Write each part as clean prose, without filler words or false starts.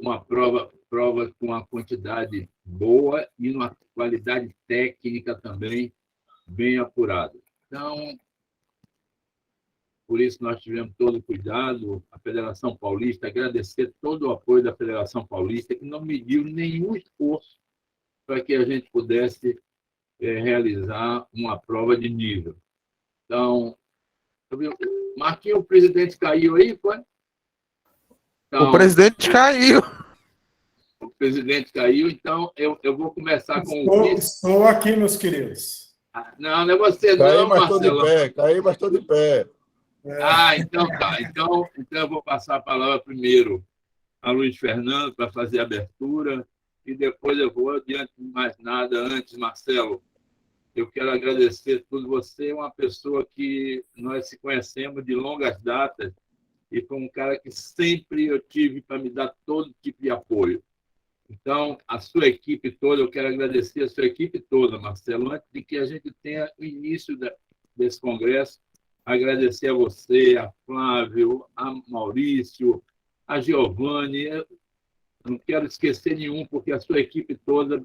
uma prova com uma quantidade boa e uma qualidade técnica também bem apurada. Então, por isso nós tivemos todo o cuidado, a Federação Paulista, agradecer todo o apoio da Federação Paulista, que não mediu nenhum esforço para que a gente pudesse realizar uma prova de nível. Então, Marquinhos, o presidente caiu aí, foi? Então, o presidente caiu. O presidente caiu, então eu vou começar com o vice. Estou aqui, meus queridos. Não é você caiu, não, mas Marcelo. Caiu, mas estou de pé. Então tá. Então eu vou passar a palavra primeiro a Luiz Fernando para fazer a abertura e depois eu vou, diante de mais nada, antes, Marcelo, eu quero agradecer tudo. Você é uma pessoa que nós se conhecemos de longas datas e foi um cara que sempre eu tive para me dar todo tipo de apoio. Então, a sua equipe toda, eu quero agradecer a sua equipe toda, Marcelo, antes de que a gente tenha o início desse congresso, agradecer a você, a Flávio, a Maurício, a Giovanni, eu não quero esquecer nenhum, porque a sua equipe toda,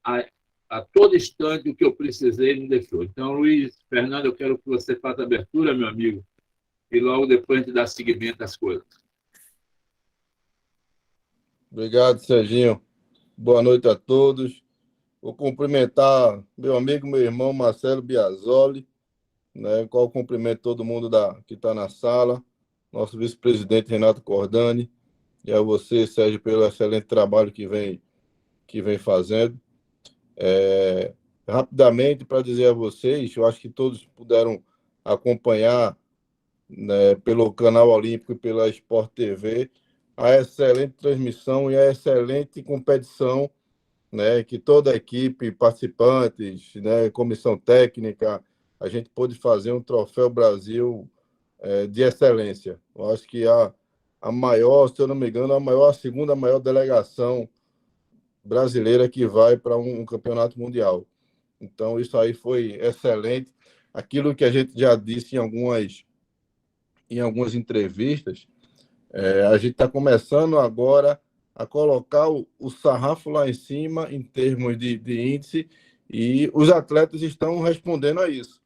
a todo instante, o que eu precisei, me deixou. Então, Luiz Fernando, eu quero que você faça a abertura, meu amigo, e logo depois a gente dá seguimento às coisas. Obrigado, Serginho. Boa noite a todos. Vou cumprimentar meu amigo, meu irmão Marcelo Biasoli, né, qual cumprimento todo mundo que está na sala, nosso vice-presidente Renato Cordani, e a você, Sérgio, pelo excelente trabalho que vem fazendo. Rapidamente, para dizer a vocês, eu acho que todos puderam acompanhar, né, pelo canal Olímpico e pela Sport TV, a excelente transmissão e a excelente competição, né, que toda a equipe, participantes, né, comissão técnica, a gente pôde fazer um Troféu Brasil de excelência. Eu acho que a maior, se eu não me engano, a segunda maior delegação brasileira que vai para um campeonato mundial. Então, isso aí foi excelente. Aquilo que a gente já disse em algumas entrevistas, a gente está começando agora a colocar o sarrafo lá em cima em termos de índice e os atletas estão respondendo a isso.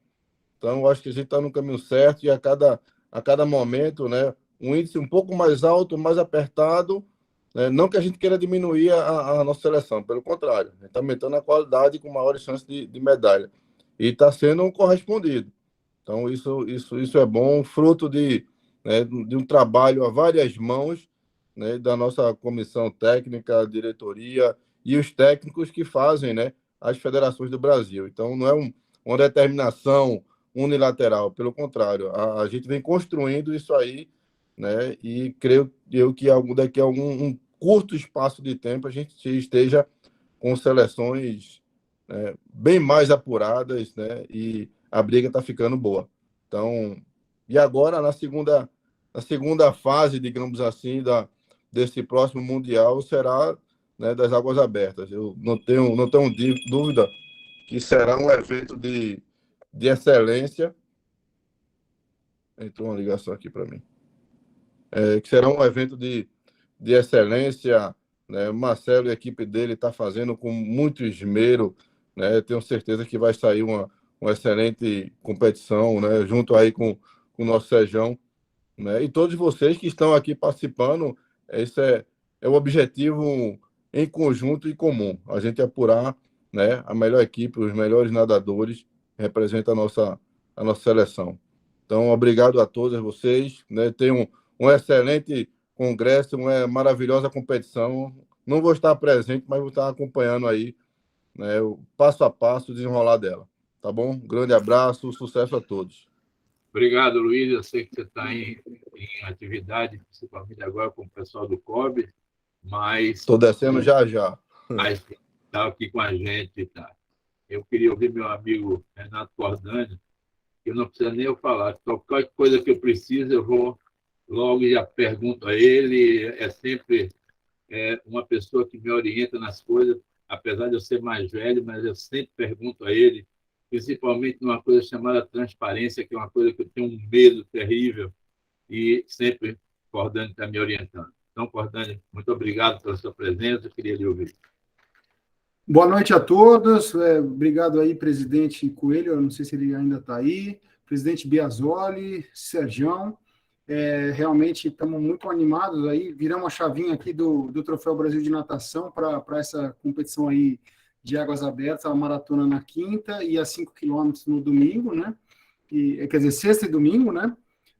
Então, eu acho que a gente está no caminho certo e a cada momento, né, um índice um pouco mais alto, mais apertado, né, não que a gente queira diminuir a nossa seleção, pelo contrário, a gente está aumentando a qualidade com maiores chances de medalha. E está sendo correspondido. Então, isso é bom, fruto de um trabalho a várias mãos, né, da nossa comissão técnica, diretoria e os técnicos que fazem, né, as federações do Brasil. Então, não é uma determinação unilateral, pelo contrário, a gente vem construindo isso aí, né, e creio eu que daqui a um curto espaço de tempo a gente esteja com seleções bem mais apuradas, né, e a briga está ficando boa. Então, e agora, na segunda fase, digamos assim, desse próximo Mundial, será, né, das águas abertas. Eu não tenho dúvida que será um evento de excelência. Entrou uma ligação aqui para mim. Que será um evento de excelência, né? Marcelo e a equipe dele está fazendo com muito esmero, né? Tenho certeza que vai sair uma excelente competição, né? Junto aí com o nosso Sérgio, né? E todos vocês que estão aqui participando, esse é o objetivo em conjunto e comum, a gente apurar, né, a melhor equipe, os melhores nadadores representa a nossa seleção. Então, obrigado a todos vocês, né? Tenham um excelente congresso, uma maravilhosa competição. Não vou estar presente, mas vou estar acompanhando aí, né, o passo a passo, o desenrolar dela. Tá bom? Um grande abraço, sucesso a todos. Obrigado, Luiz. Eu sei que você está em atividade, principalmente agora com o pessoal do COB, mas... Estou descendo já. Mas está aqui com a gente, tá? Eu queria ouvir meu amigo Renato Cordani, que eu não precisa nem eu falar. Qualquer coisa que eu preciso, eu vou logo e já pergunto a ele. É sempre uma pessoa que me orienta nas coisas, apesar de eu ser mais velho, mas eu sempre pergunto a ele, principalmente numa coisa chamada transparência, que é uma coisa que eu tenho um medo terrível, e sempre Cordani está me orientando. Então, Cordani, muito obrigado pela sua presença, eu queria lhe ouvir. Boa noite a todos. Obrigado aí, presidente Coelho, eu não sei se ele ainda está aí, presidente Biasoli, Sergião. Realmente estamos muito animados aí, viramos a chavinha aqui do Troféu Brasil de Natação para essa competição aí de águas abertas, a maratona na quinta e a 5 quilômetros no domingo, né? Quer dizer, sexta e domingo, né?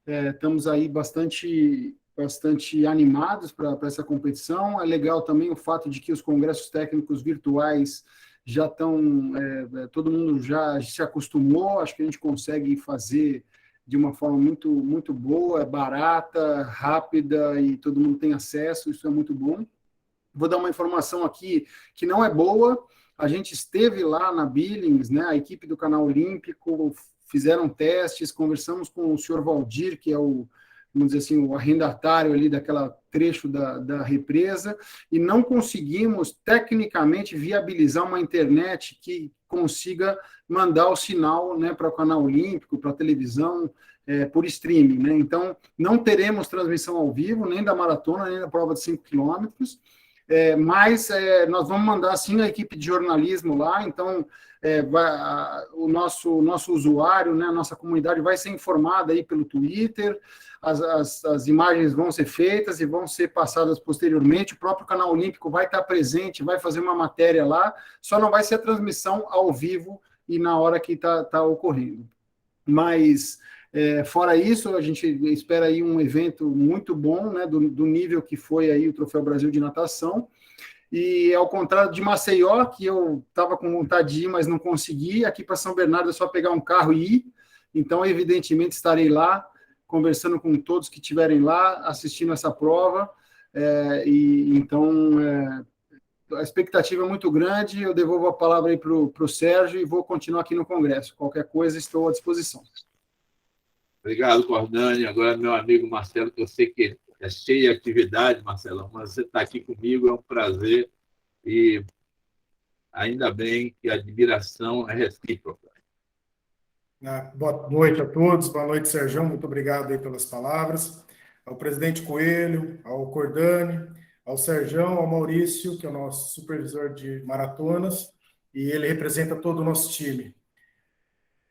Estamos aí bastante animados para essa competição. É legal também o fato de que os congressos técnicos virtuais já estão, todo mundo já se acostumou, acho que a gente consegue fazer de uma forma muito, muito boa, barata, rápida e todo mundo tem acesso, isso é muito bom. Vou dar uma informação aqui que não é boa, a gente esteve lá na Billings, né, a equipe do Canal Olímpico, fizeram testes, conversamos com o senhor Valdir, que é o, vamos dizer assim, o arrendatário ali daquela trecho da represa, e não conseguimos, tecnicamente, viabilizar uma internet que consiga mandar o sinal, né, para o Canal Olímpico, para a televisão, por streaming, né? Então, não teremos transmissão ao vivo, nem da maratona, nem da prova de 5 quilômetros, mas nós vamos mandar, sim, a equipe de jornalismo lá, então o nosso usuário, né, a nossa comunidade vai ser informada aí pelo Twitter, as imagens vão ser feitas e vão ser passadas posteriormente, o próprio Canal Olímpico vai estar presente, vai fazer uma matéria lá, só não vai ser a transmissão ao vivo e na hora que está ocorrendo. Mas, fora isso, a gente espera aí um evento muito bom, né, do nível que foi aí o Troféu Brasil de Natação, e ao contrário de Maceió, que eu estava com vontade de ir, mas não consegui, aqui para São Bernardo é só pegar um carro e ir, então, evidentemente, estarei lá, conversando com todos que estiverem lá, assistindo essa prova, então, a expectativa é muito grande, eu devolvo a palavra aí para o Sérgio e vou continuar aqui no Congresso. Qualquer coisa, estou à disposição. Obrigado, Cordani. Agora, meu amigo Marcelo, que eu sei que é cheio de atividade, Marcelão, mas você está aqui comigo, é um prazer e ainda bem que a admiração é recíproca. Boa noite a todos, boa noite, Sérgio, muito obrigado aí pelas palavras. Ao presidente Coelho, ao Cordani, ao Sérgio, ao Maurício, que é o nosso supervisor de maratonas, e ele representa todo o nosso time.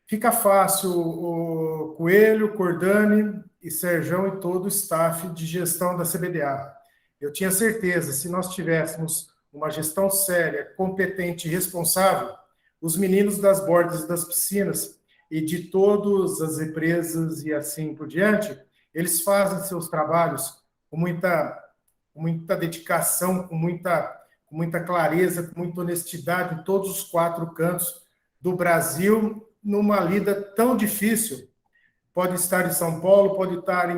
Fica fácil o Coelho, Cordani e Sérgio e todo o staff de gestão da CBDA. Eu tinha certeza, se nós tivéssemos uma gestão séria, competente e responsável, os meninos das bordas das piscinas e de todas as represas e assim por diante, eles fazem seus trabalhos com muita dedicação, com muita clareza, com muita honestidade em todos os 4 cantos do Brasil, numa lida tão difícil. Pode estar em São Paulo, pode estar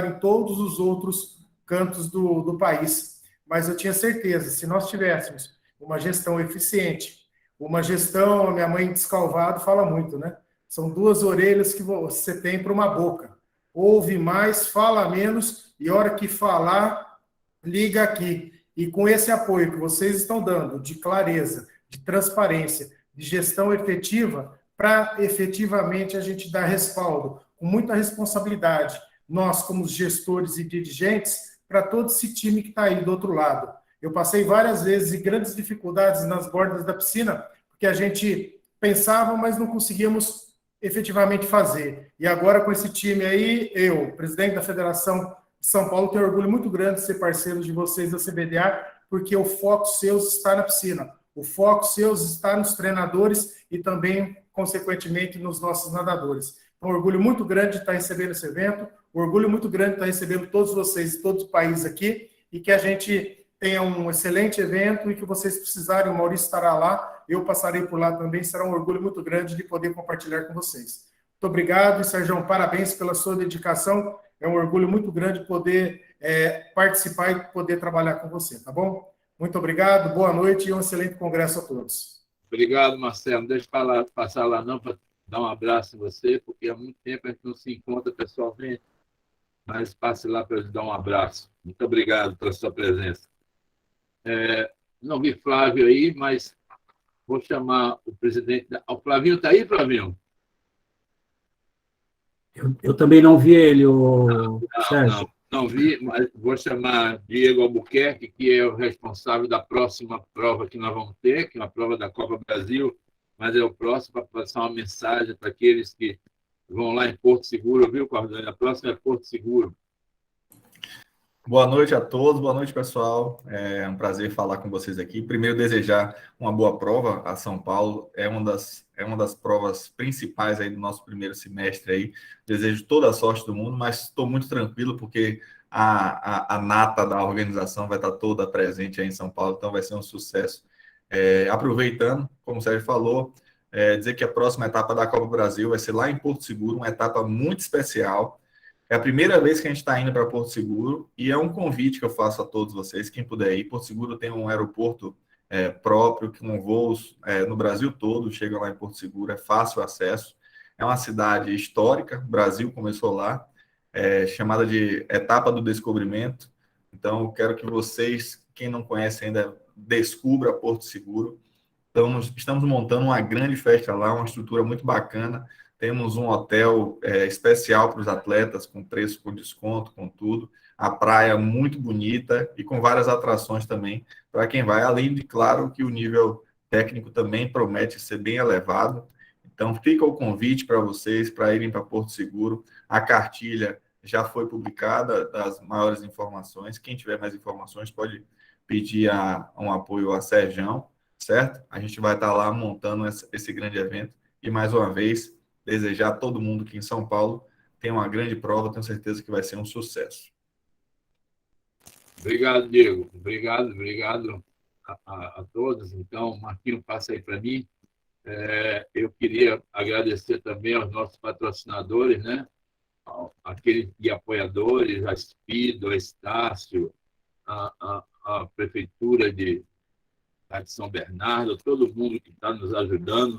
em todos os outros cantos do país. Mas eu tinha certeza, se nós tivéssemos uma gestão eficiente, uma gestão, a minha mãe Descalvado fala muito, né? São 2 orelhas que você tem para uma boca. Ouve mais, fala menos, e a hora que falar, liga aqui. E com esse apoio que vocês estão dando, de clareza, de transparência, de gestão efetiva, para efetivamente a gente dar respaldo, com muita responsabilidade, nós como gestores e dirigentes, para todo esse time que está aí do outro lado. Eu passei várias vezes e grandes dificuldades nas bordas da piscina, porque a gente pensava, mas não conseguíamos efetivamente fazer. E agora com esse time aí, eu, presidente da Federação de São Paulo, tenho orgulho muito grande de ser parceiro de vocês da CBDA, porque o foco seus está na piscina, o foco seus está nos treinadores e também, consequentemente, nos nossos nadadores. Então, um orgulho muito grande de estar recebendo esse evento, um orgulho muito grande de estar recebendo todos vocês, todo o país aqui, e que a gente tenha um excelente evento e que vocês precisarem, o Maurício estará lá, eu passarei por lá também, será um orgulho muito grande de poder compartilhar com vocês. Muito obrigado, e Sérgio, parabéns pela sua dedicação, é um orgulho muito grande poder participar e poder trabalhar com você, tá bom? Muito obrigado, boa noite e um excelente congresso a todos. Obrigado, Marcelo. Deixa eu passar lá não para dar um abraço em você, porque há muito tempo a gente não se encontra pessoalmente, mas passe lá para eu dar um abraço. Muito obrigado pela sua presença. Não vi Flávio aí, mas vou chamar o presidente. O Flavinho está aí, Flavinho? Eu também não vi ele, Sérgio. Não. Não vi, mas vou chamar Diego Albuquerque, que é o responsável da próxima prova que nós vamos ter, que é uma prova da Copa Brasil, mas é o próximo para passar uma mensagem para aqueles que vão lá em Porto Seguro, viu, Cordani? A próxima é Porto Seguro. Boa noite a todos, boa noite, pessoal. É um prazer falar com vocês aqui. Primeiro, desejar uma boa prova a São Paulo. É uma das provas principais aí do nosso primeiro semestre aí. Desejo toda a sorte do mundo, mas estou muito tranquilo porque a nata da organização vai estar toda presente aí em São Paulo, então vai ser um sucesso. Aproveitando, como o Sérgio falou, dizer que a próxima etapa da Copa Brasil vai ser lá em Porto Seguro, uma etapa muito especial. É a primeira vez que a gente está indo para Porto Seguro e é um convite que eu faço a todos vocês, quem puder ir. Porto Seguro tem um aeroporto próprio, com voos no Brasil todo, chega lá em Porto Seguro, é fácil acesso. É uma cidade histórica, o Brasil começou lá, chamada de Etapa do Descobrimento. Então, eu quero que vocês, quem não conhece ainda, descubra Porto Seguro. Estamos montando uma grande festa lá, uma estrutura muito bacana. Temos um hotel especial para os atletas, com preço, com desconto, com tudo. A praia muito bonita e com várias atrações também para quem vai. Além de, claro, que o nível técnico também promete ser bem elevado. Então, fica o convite para vocês para irem para Porto Seguro. A cartilha já foi publicada, das maiores informações. Quem tiver mais informações pode pedir um apoio a Serjão, certo? A gente vai estar lá montando esse grande evento. E, mais uma vez, desejar a todo mundo que em São Paulo tem uma grande prova, tenho certeza que vai ser um sucesso. Obrigado, Diego. Obrigado a todos. Então, Marquinhos, passa aí para mim. Eu queria agradecer também aos nossos patrocinadores, né? Aqueles e apoiadores, a Spido, a Estácio, a Prefeitura de São Bernardo, todo mundo que está nos ajudando.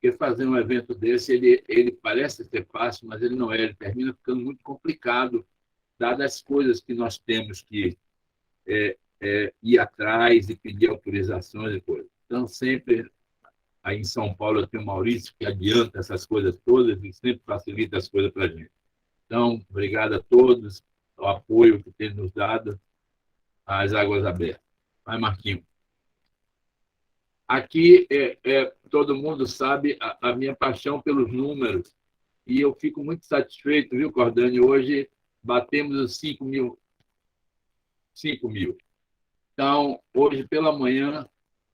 Porque fazer um evento desse, ele parece ser fácil, mas ele não é. Ele termina ficando muito complicado, dadas as coisas que nós temos que ir atrás e pedir autorizações e coisas. Então, sempre, aí em São Paulo, eu tenho o Maurício, que adianta essas coisas todas e sempre facilita as coisas para a gente. Então, obrigado a todos, o apoio que tem nos dado às Águas Abertas. Vai, Marquinhos. Aqui, todo mundo sabe a minha paixão pelos números, e eu fico muito satisfeito, viu, Cordani? Hoje batemos os 5 mil. Então, hoje pela manhã,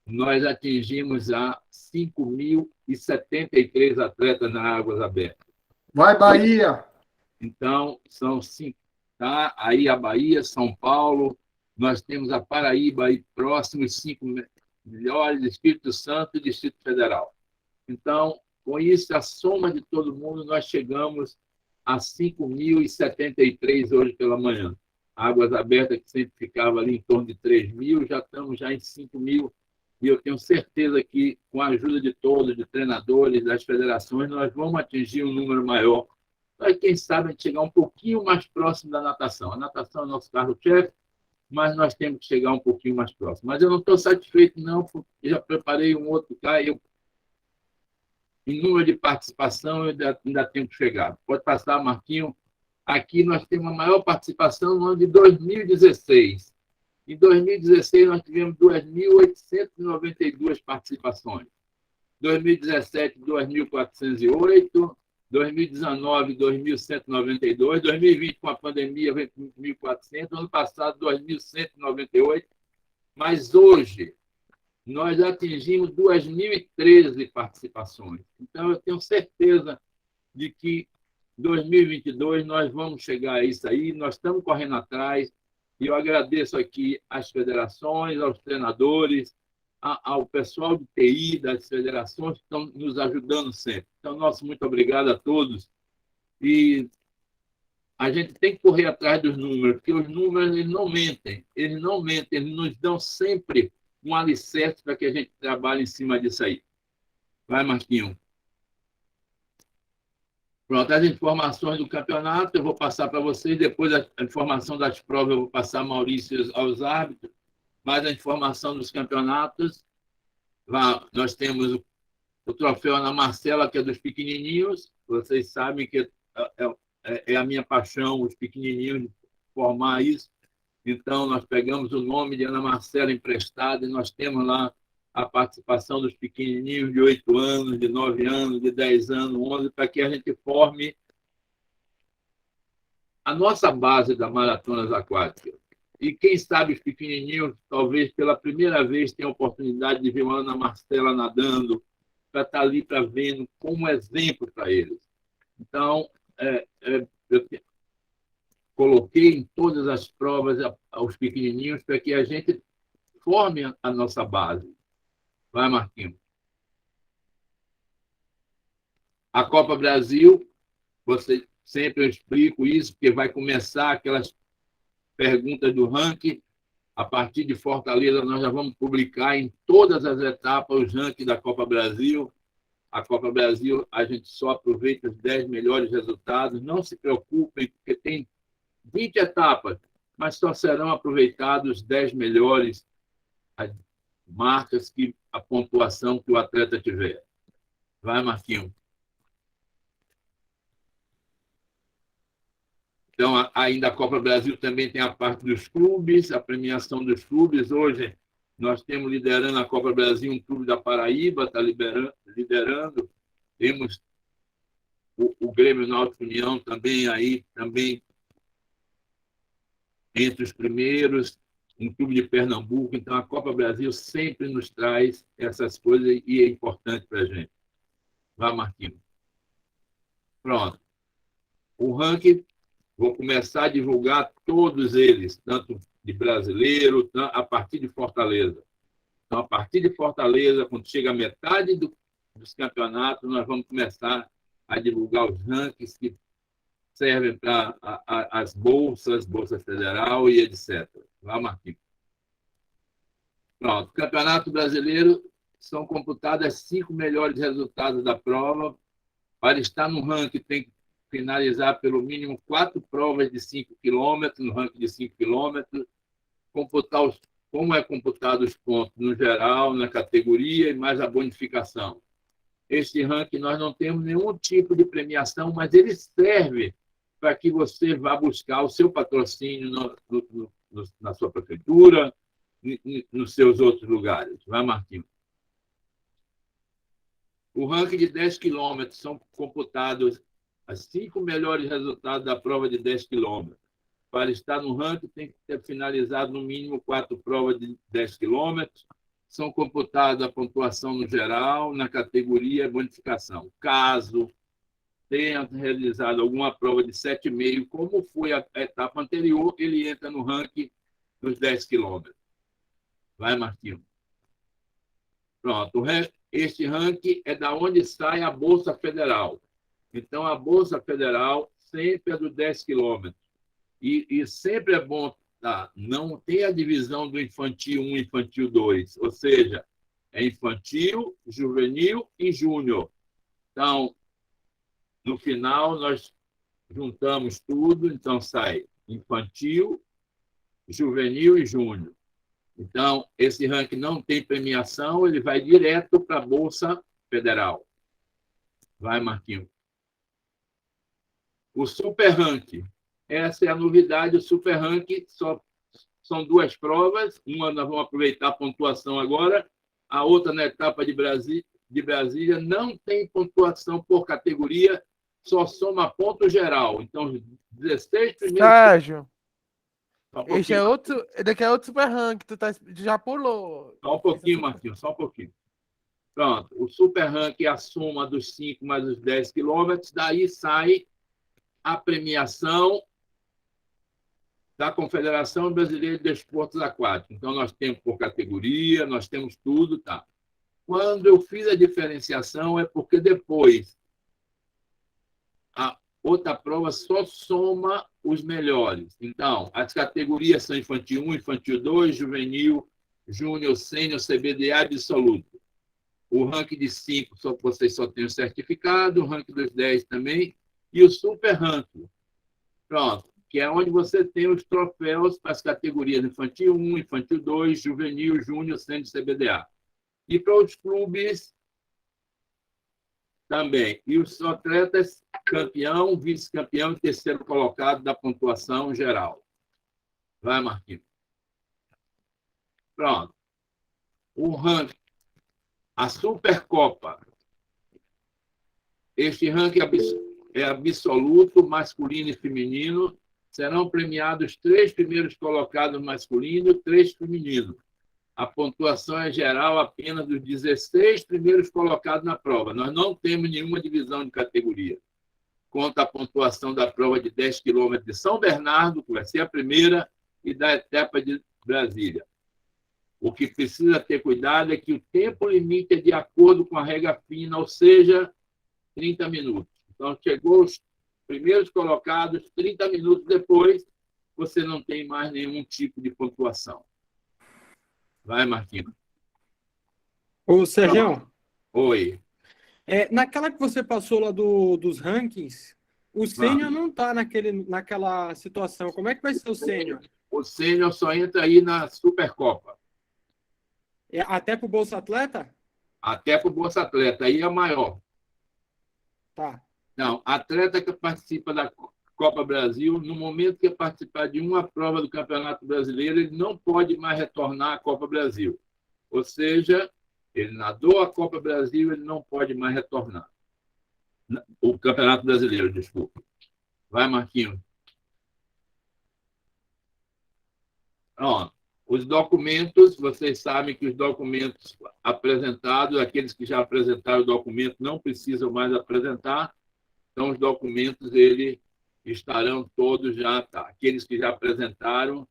nós atingimos a 5.073 atletas nas Águas Abertas. Vai, Bahia! Então, são 5, tá? Aí a Bahia, São Paulo, nós temos a Paraíba aí próximo, os 5 melhores, Espírito Santo e Distrito Federal. Então, com isso, a soma de todo mundo, nós chegamos a 5.073 hoje pela manhã. Águas Abertas, que sempre ficava ali em torno de 3.000, já estamos já em 5.000, e eu tenho certeza que, com a ajuda de todos, de treinadores, das federações, nós vamos atingir um número maior. Aí, quem sabe, a gente chegar um pouquinho mais próximo da natação. A natação é o nosso carro-chefe, mas nós temos que chegar um pouquinho mais próximo. Mas eu não estou satisfeito, não, porque já preparei um outro cá, em número de participação, eu ainda tenho que chegar. Pode passar, Marquinhos. Aqui nós temos a maior participação no ano de 2016. Em 2016, nós tivemos 2.892 participações. 2017, 2.408. 2019, 2.192. 2020, com a pandemia, veio 1.400. Ano passado, 2.198. Mas hoje, nós atingimos 2.013 participações. Então, eu tenho certeza de que 2022 nós vamos chegar a isso aí, nós estamos correndo atrás, e eu agradeço aqui às federações, aos treinadores, ao pessoal de TI das federações que estão nos ajudando sempre. Então, nosso muito obrigado a todos, e a gente tem que correr atrás dos números, porque os números eles não mentem, eles nos dão sempre um alicerce para que a gente trabalhe em cima disso aí. Vai, Marquinhos. Pronto, as informações do campeonato eu vou passar para vocês, depois a informação das provas eu vou passar a Maurício aos árbitros, mas a informação dos campeonatos, nós temos o troféu Ana Marcela, que é dos pequenininhos, vocês sabem que é a minha paixão, os pequenininhos formar isso. Então, nós pegamos o nome de Ana Marcela emprestado e nós temos lá a participação dos pequenininhos de 8 anos, de 9 anos, de 10 anos, 11, para que a gente forme a nossa base da maratonas aquáticas. E quem sabe os pequenininhos, talvez pela primeira vez, tenham a oportunidade de ver uma Ana Marcela nadando, para estar ali para vendo como exemplo para eles. Então, eu coloquei em todas as provas aos pequenininhos para que a gente forme a nossa base. Vai, Marquinhos. A Copa Brasil, você sempre eu explico isso, porque vai começar aquelas perguntas do ranking. A partir de Fortaleza, nós já vamos publicar em todas as etapas os rankings da Copa Brasil. A Copa Brasil, a gente só aproveita os 10 melhores resultados. Não se preocupem, porque tem 20 etapas, mas só serão aproveitados os 10 melhores marcas, a pontuação que o atleta tiver. Vai, Marquinhos. Então, ainda a Copa Brasil também tem a parte dos clubes, a premiação dos clubes. Hoje, nós temos liderando a Copa Brasil um clube da Paraíba, está liderando. Temos o Grêmio Náutico União também aí, também entre os primeiros, um clube de Pernambuco. Então, a Copa Brasil sempre nos traz essas coisas e é importante para a gente. Vai, Marquinhos. Pronto. O ranking, vou começar a divulgar todos eles, tanto de brasileiro, a partir de Fortaleza. Então, a partir de Fortaleza, quando chega a metade dos campeonatos, nós vamos começar a divulgar os rankings que servem para as bolsas, Bolsa Federal e etc. Vai, Marquinhos. Pronto. Campeonato Brasileiro, são computados os 5 melhores resultados da prova. Para estar no ranking, tem que finalizar pelo mínimo 4 provas de 5 quilômetros, no ranking de 5 quilômetros, computar como é computado os pontos no geral, na categoria e mais a bonificação. Este ranking nós não temos nenhum tipo de premiação, mas ele serve para que você vá buscar o seu patrocínio na sua prefeitura, nos seus outros lugares. Vai, Marquinhos. O ranking de 10 quilômetros são computados os 5 melhores resultados da prova de 10 quilômetros. Para estar no ranking, tem que ter finalizado no mínimo 4 provas de 10 quilômetros. São computadas a pontuação no geral, na categoria bonificação. Caso tenha realizado alguma prova de 7,5, como foi a etapa anterior, ele entra no ranking dos 10 quilômetros. Vai, Marquinhos. Pronto. Este ranking é da onde sai a Bolsa Federal. Então, a Bolsa Federal sempre é dos 10 quilômetros. E sempre é bom, tá? Não tem a divisão do infantil 1 e infantil 2. Ou seja, é infantil, juvenil e júnior. Então, no final, nós juntamos tudo. Então, sai infantil, juvenil e júnior. Então, esse ranking não tem premiação, ele vai direto para a Bolsa Federal. Vai, Marquinhos. O Super Ranking. Essa é a novidade, o Super Ranking. São 2 provas. Uma nós vamos aproveitar a pontuação agora. A outra, na etapa de Brasília, não tem pontuação por categoria, só soma ponto geral. Então, 16 primeiros... Sérgio, daqui é outro Super Ranking, tu já pulou. Só um pouquinho, Marquinhos, só um pouquinho. Pronto, o Super Ranking é a soma dos 5 mais os 10 quilômetros, daí sai a premiação da Confederação Brasileira de Desportos Aquáticos. Então, nós temos por categoria, nós temos tudo, tá? Quando eu fiz a diferenciação, é porque depois a outra prova só soma os melhores. Então, as categorias são infantil 1, infantil 2, juvenil, júnior, sênior, CBDA absoluto. O ranking de 5, vocês só têm o certificado, o ranking dos 10 também, e o Super Ranking. Pronto, que é onde você tem os troféus para as categorias infantil 1, infantil 2, juvenil, júnior, sênior, CBDA. E para os clubes também. E os atletas campeão, vice-campeão e terceiro colocado da pontuação geral. Vai, Marquinhos. Pronto. O ranking. A Supercopa. Este ranking é absoluto, masculino e feminino. Serão premiados 3 primeiros colocados masculino e 3 feminino. A pontuação é geral apenas dos 16 primeiros colocados na prova. Nós não temos nenhuma divisão de categoria. Conta a pontuação da prova de 10 quilômetros de São Bernardo, que vai ser a primeira, e da etapa de Brasília. O que precisa ter cuidado é que o tempo limite é de acordo com a regra fina, ou seja, 30 minutos. Então, chegou os primeiros colocados, 30 minutos depois, você não tem mais nenhum tipo de pontuação. Vai, Marquinhos. Ô, Sergião, Oi. naquela que você passou lá dos rankings, o sênior não está naquela situação. Como é que vai ser o sênior? O sênior só entra aí na Supercopa. Até para o Bolsa Atleta? Até para o Bolsa Atleta. Aí é maior. Tá. Não, atleta que participa da Copa Brasil, no momento que participar de uma prova do Campeonato Brasileiro, ele não pode mais retornar à Copa Brasil. Ou seja, ele nadou a Copa Brasil, ele não pode mais retornar. O Campeonato Brasileiro, desculpa. Vai, Marquinhos. Pronto. Os documentos, vocês sabem que os documentos apresentados, aqueles que já apresentaram o documento não precisam mais apresentar, então os documentos eles estarão todos já, tá. Aqueles que já apresentaram,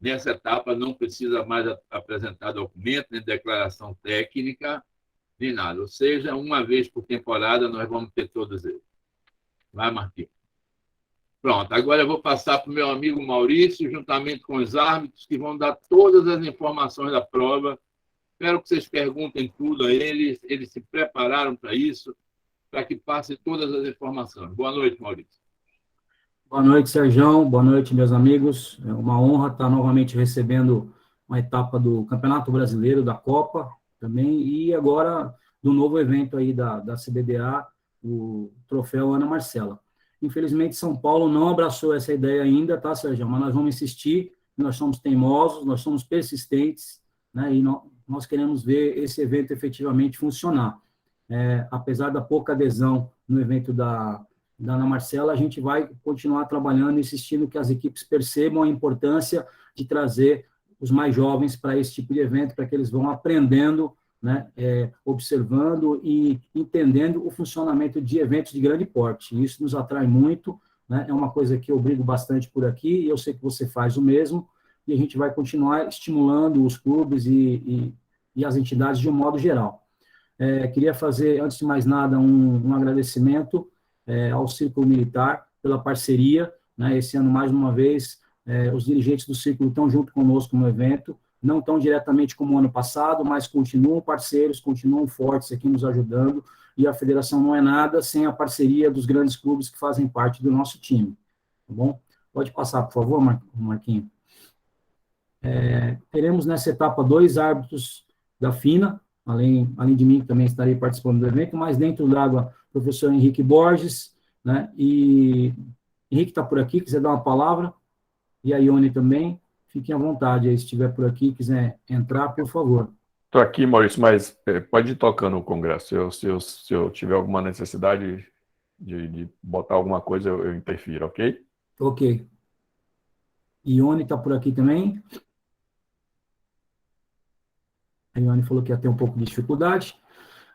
nessa etapa não precisa mais apresentar documento, nem declaração técnica, nem nada. Ou seja, uma vez por temporada nós vamos ter todos eles. Vai, Marquinhos. Pronto, agora eu vou passar para o meu amigo Maurício, juntamente com os árbitros, que vão dar todas as informações da prova. Espero que vocês perguntem tudo a eles. Eles se prepararam para isso, para que passe todas as informações. Boa noite, Maurício. Boa noite, Sergião. Boa noite, meus amigos. É uma honra estar novamente recebendo uma etapa do Campeonato Brasileiro, da Copa também, e agora do novo evento aí da CBDA, o Troféu Ana Marcela. Infelizmente, São Paulo não abraçou essa ideia ainda, tá, Sergião? Mas nós vamos insistir, nós somos teimosos, nós somos persistentes, né? E nós queremos ver esse evento efetivamente funcionar. Apesar da pouca adesão no evento da Ana Marcela, a gente vai continuar trabalhando, insistindo que as equipes percebam a importância de trazer os mais jovens para esse tipo de evento, para que eles vão aprendendo, né, observando e entendendo o funcionamento de eventos de grande porte. Isso nos atrai muito, né, é uma coisa que eu brigo bastante por aqui, e eu sei que você faz o mesmo, e a gente vai continuar estimulando os clubes e as entidades de um modo geral. Queria fazer, antes de mais nada, um agradecimento ao Círculo Militar pela parceria, né, esse ano, mais uma vez, os dirigentes do Círculo estão junto conosco no evento, não tão diretamente como o ano passado, mas continuam parceiros, continuam fortes aqui nos ajudando, e a federação não é nada sem a parceria dos grandes clubes que fazem parte do nosso time, tá bom? Pode passar, por favor, Marquinhos. Teremos nessa etapa 2 árbitros da FINA, além de mim, que também estarei participando do evento, mas dentro d'água, o professor Henrique Borges, né, e Henrique está por aqui, quiser dar uma palavra, e a Ione também. Fiquem à vontade aí, se estiver por aqui, quiser entrar, por favor. Estou aqui, Maurício, mas pode ir tocando o congresso. Se eu tiver alguma necessidade de botar alguma coisa, eu interfiro, ok? Ok. Ione está por aqui também. A Ione falou que ia ter um pouco de dificuldade.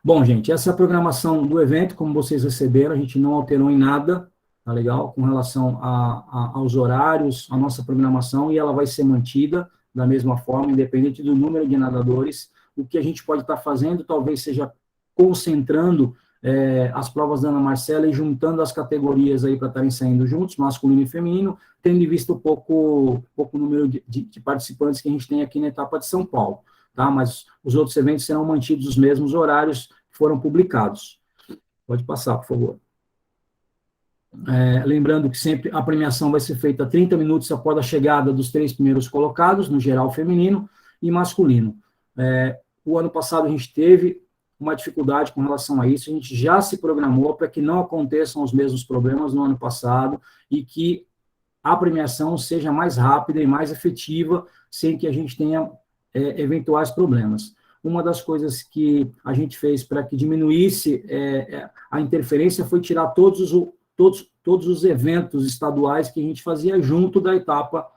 Bom, gente, essa é a programação do evento, como vocês receberam, a gente não alterou em nada, tá legal? Com relação aos horários, a nossa programação, e ela vai ser mantida da mesma forma, independente do número de nadadores. O que a gente pode estar fazendo, talvez seja concentrando as provas da Ana Marcela e juntando as categorias aí para estarem saindo juntos, masculino e feminino, tendo em vista o pouco número de participantes que a gente tem aqui na etapa de São Paulo, tá? Mas os outros eventos serão mantidos os mesmos horários que foram publicados. Pode passar, por favor. Lembrando que sempre a premiação vai ser feita 30 minutos após a chegada dos 3 primeiros colocados, no geral feminino e masculino. O ano passado a gente teve uma dificuldade com relação a isso, a gente já se programou para que não aconteçam os mesmos problemas no ano passado e que a premiação seja mais rápida e mais efetiva, sem que a gente tenha eventuais problemas. Uma das coisas que a gente fez para que diminuísse a interferência foi tirar todos os eventos estaduais que a gente fazia junto da etapa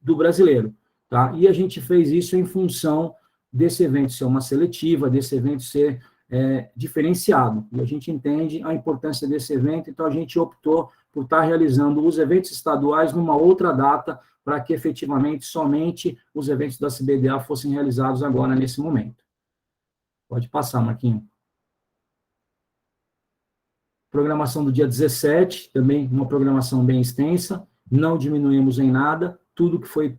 do brasileiro, tá? E a gente fez isso em função desse evento ser uma seletiva, desse evento ser diferenciado. E a gente entende a importância desse evento, então a gente optou por estar realizando os eventos estaduais numa outra data, para que efetivamente somente os eventos da CBDA fossem realizados agora, nesse momento. Pode passar, Marquinhos. Programação do dia 17, também uma programação bem extensa, não diminuímos em nada, tudo que foi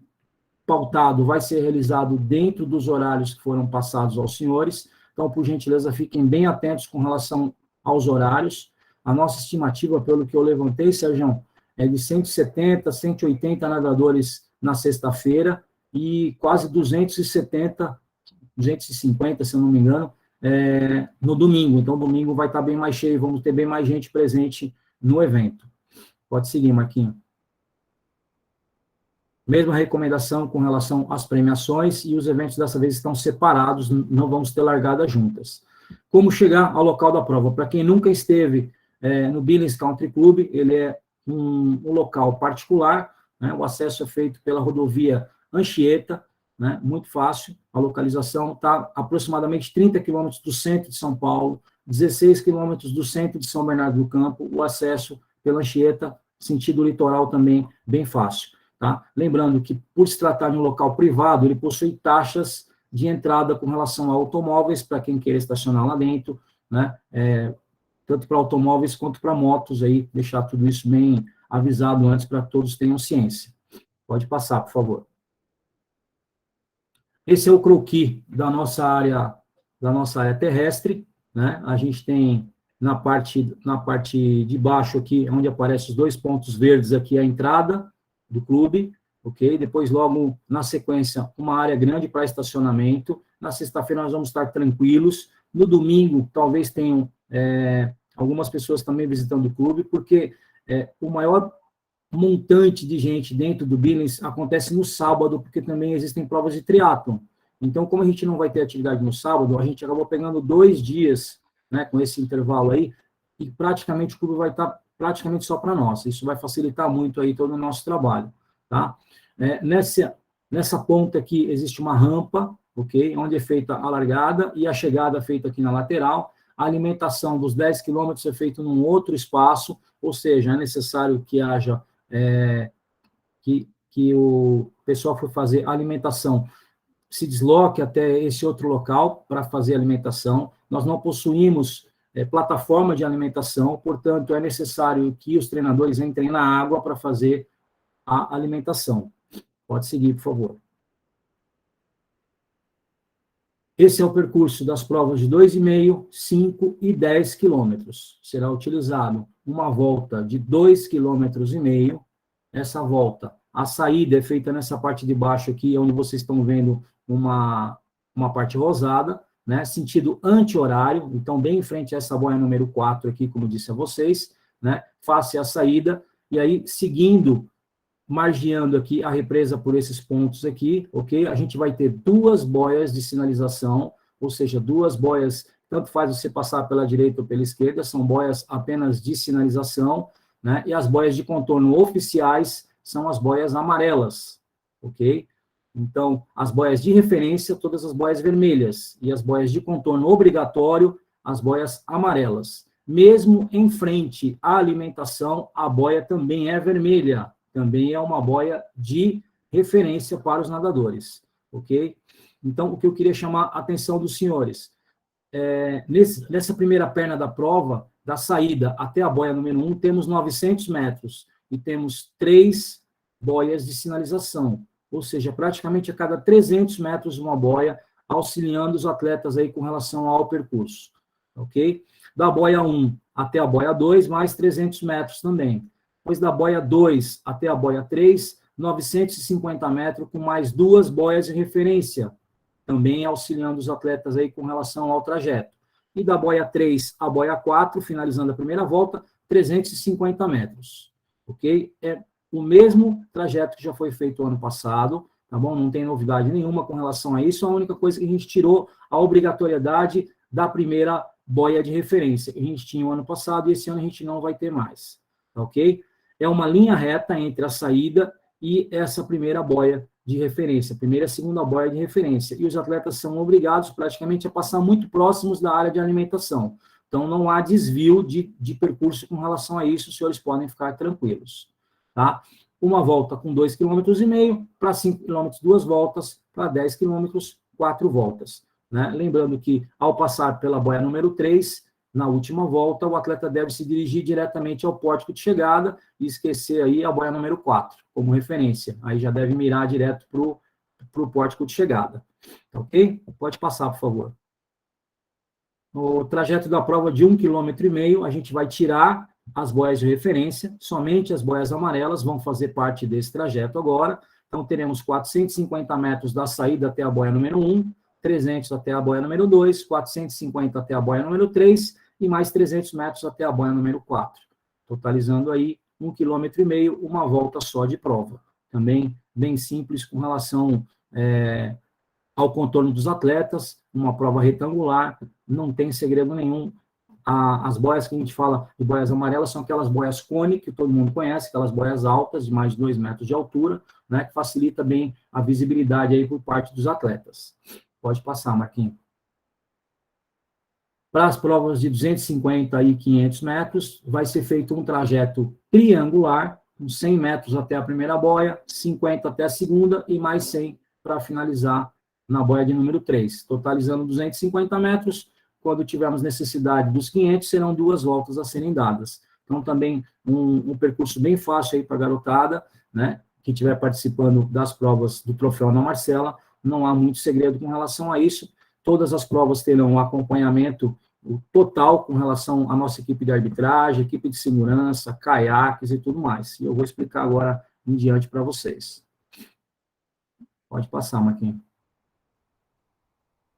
pautado vai ser realizado dentro dos horários que foram passados aos senhores, então, por gentileza, fiquem bem atentos com relação aos horários. A nossa estimativa, pelo que eu levantei, Sérgio, é de 170, 180 nadadores na sexta-feira e quase 270, 250, se eu não me engano, no domingo. Então, domingo vai estar bem mais cheio, vamos ter bem mais gente presente no evento. Pode seguir, Marquinhos. Mesma recomendação com relação às premiações, e os eventos dessa vez estão separados, não vamos ter largadas juntas. Como chegar ao local da prova? Para quem nunca esteve no Billings Country Club, ele é um local particular, né? O acesso é feito pela rodovia Anchieta, né? Muito fácil, a localização está aproximadamente 30 quilômetros do centro de São Paulo, 16 quilômetros do centro de São Bernardo do Campo, o acesso pela Anchieta, sentido litoral também, bem fácil. Tá? Lembrando que, por se tratar de um local privado, ele possui taxas de entrada com relação a automóveis, para quem queira estacionar lá dentro, né? Tanto para automóveis quanto para motos, aí, deixar tudo isso bem avisado antes, para que todos tenham ciência. Pode passar, por favor. Esse é o croquis da nossa área terrestre, né? A gente tem na parte de baixo aqui, onde aparecem os 2 pontos verdes aqui, a entrada do clube, ok? Depois, logo na sequência, uma área grande para estacionamento. Na sexta-feira nós vamos estar tranquilos. No domingo, talvez tenham algumas pessoas também visitando o clube, porque o maior montante de gente dentro do Billings acontece no sábado, porque também existem provas de triatlon. Então, como a gente não vai ter atividade no sábado, a gente acabou pegando 2 dias, né, com esse intervalo aí, e praticamente o clube vai estar praticamente só para nós. Isso vai facilitar muito aí todo o nosso trabalho, tá? Nessa ponta aqui existe uma rampa, ok? Onde é feita a largada e a chegada feita aqui na lateral. A alimentação dos 10 quilômetros é feita num outro espaço, ou seja, é necessário que haja, que o pessoal for fazer a alimentação se desloque até esse outro local para fazer a alimentação. Nós não possuímos plataforma de alimentação, portanto, é necessário que os treinadores entrem na água para fazer a alimentação. Pode seguir, por favor. Esse é o percurso das provas de 2,5, 5 e 10 quilômetros. Será utilizado uma volta de 2,5 quilômetros. Essa volta, a saída é feita nessa parte de baixo aqui, onde vocês estão vendo uma parte rosada, né, sentido anti-horário, então bem em frente a essa boia número 4 aqui, como disse a vocês, né, face à saída, e aí seguindo, margeando aqui a represa por esses pontos aqui, ok? A gente vai ter 2 boias de sinalização, ou seja, 2 boias, tanto faz você passar pela direita ou pela esquerda, são boias apenas de sinalização, né, e as boias de contorno oficiais são as boias amarelas, ok? Então, as boias de referência, todas as boias vermelhas, e as boias de contorno obrigatório, as boias amarelas. Mesmo em frente à alimentação, a boia também é vermelha, também é uma boia de referência para os nadadores, ok? Então, o que eu queria chamar a atenção dos senhores, nessa primeira perna da prova, da saída até a boia número 1, temos 900 metros, e temos 3 boias de sinalização, ou seja, praticamente a cada 300 metros uma boia, auxiliando os atletas aí com relação ao percurso, ok? Da boia 1 até a boia 2, mais 300 metros também. Depois da boia 2 até a boia 3, 950 metros, com mais 2 boias de referência, também auxiliando os atletas aí com relação ao trajeto. E da boia 3 à boia 4, finalizando a primeira volta, 350 metros, ok? É o mesmo trajeto que já foi feito ano passado, tá bom? Não tem novidade nenhuma com relação a isso, a única coisa que a gente tirou a obrigatoriedade da primeira boia de referência, que a gente tinha o ano passado, e esse ano a gente não vai ter mais, tá ok? É uma linha reta entre a saída e essa primeira boia de referência, primeira e segunda boia de referência, e os atletas são obrigados praticamente a passar muito próximos da área de alimentação. Então, não há desvio de percurso com relação a isso, os senhores podem ficar tranquilos, tá? Uma volta com 2,5 km, para 5 km, 2 voltas, para 10 km, 4 voltas, né? Lembrando que, ao passar pela boia número 3, na última volta, o atleta deve se dirigir diretamente ao pórtico de chegada e esquecer aí a boia número 4, como referência. Aí já deve mirar direto para o pórtico de chegada, tá ok? Pode passar, por favor. No trajeto da prova de 1,5 km, a gente vai tirar as boias de referência, somente as boias amarelas vão fazer parte desse trajeto agora. Então, teremos 450 metros da saída até a boia número 1, 300 até a boia número 2, 450 até a boia número 3 e mais 300 metros até a boia número 4. Totalizando aí 1,5 km, uma volta só de prova. Também bem simples com relação ao contorno dos atletas, uma prova retangular, não tem segredo nenhum. As boias que a gente fala de boias amarelas são aquelas boias cone, que todo mundo conhece, aquelas boias altas, de mais de 2 metros de altura, né, que facilita bem a visibilidade aí por parte dos atletas. Pode passar, Marquinhos. Para as provas de 250 e 500 metros, vai ser feito um trajeto triangular, com 100 metros até a primeira boia, 50 até a segunda e mais 100 para finalizar na boia de número 3, totalizando 250 metros. Quando tivermos necessidade dos 500, serão 2 voltas a serem dadas. Então, também um percurso bem fácil aí para a garotada, né, que estiver participando das provas do Troféu Ana Marcela, não há muito segredo com relação a isso. Todas as provas terão um acompanhamento total com relação à nossa equipe de arbitragem, equipe de segurança, caiaques e tudo mais. E eu vou explicar agora em diante para vocês. Pode passar, Marquinhos.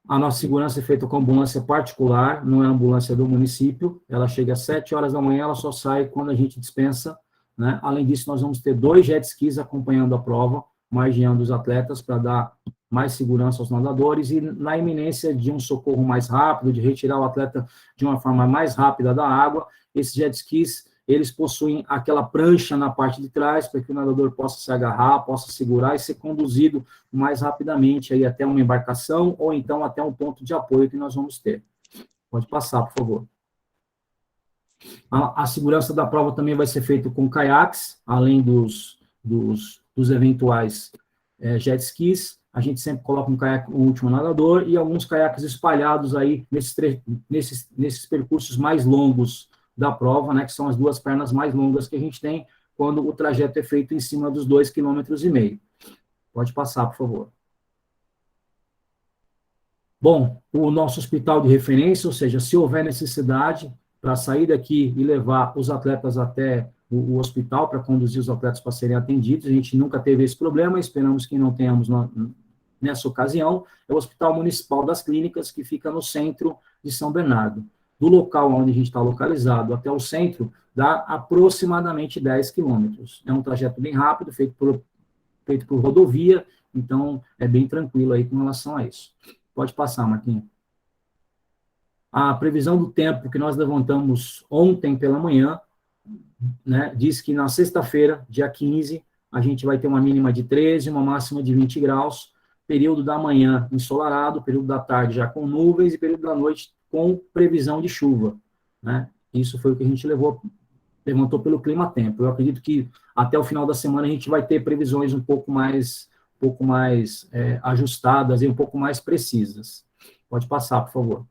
A nossa segurança é feita com ambulância particular, não é ambulância do município. Ela chega às 7 horas da manhã, ela só sai quando a gente dispensa, né? Além disso, nós vamos ter 2 jet skis acompanhando a prova, margeando os atletas para dar mais segurança aos nadadores e na iminência de um socorro mais rápido, de retirar o atleta de uma forma mais rápida da água, esses jet skis, eles possuem aquela prancha na parte de trás para que o nadador possa se agarrar, possa segurar e ser conduzido mais rapidamente aí até uma embarcação ou então até um ponto de apoio que nós vamos ter. Pode passar, por favor. A segurança da prova também vai ser feita com caiaques, além dos eventuais jet skis. A gente sempre coloca um caiaque no último nadador e alguns caiaques espalhados aí nesses percursos mais longos da prova, né, que são as 2 pernas mais longas que a gente tem quando o trajeto é feito em cima dos 2,5 km. Pode passar, por favor. Bom, o nosso hospital de referência, ou seja, se houver necessidade para sair daqui e levar os atletas até o hospital para conduzir os atletas para serem atendidos, a gente nunca teve esse problema, esperamos que não tenhamos nessa ocasião, é o Hospital Municipal das Clínicas, que fica no centro de São Bernardo. Do local onde a gente está localizado até o centro, dá aproximadamente 10 quilômetros. É um trajeto bem rápido, feito por rodovia, então é bem tranquilo aí com relação a isso. Pode passar, Marquinhos. A previsão do tempo que nós levantamos ontem pela manhã, né, diz que na sexta-feira, dia 15, a gente vai ter uma mínima de 13, uma máxima de 20 graus, período da manhã ensolarado, período da tarde já com nuvens e período da noite com previsão de chuva, né? Isso foi o que a gente levantou pelo clima-tempo. Eu acredito que até o final da semana a gente vai ter previsões um pouco mais ajustadas e um pouco mais precisas. Pode passar, por favor.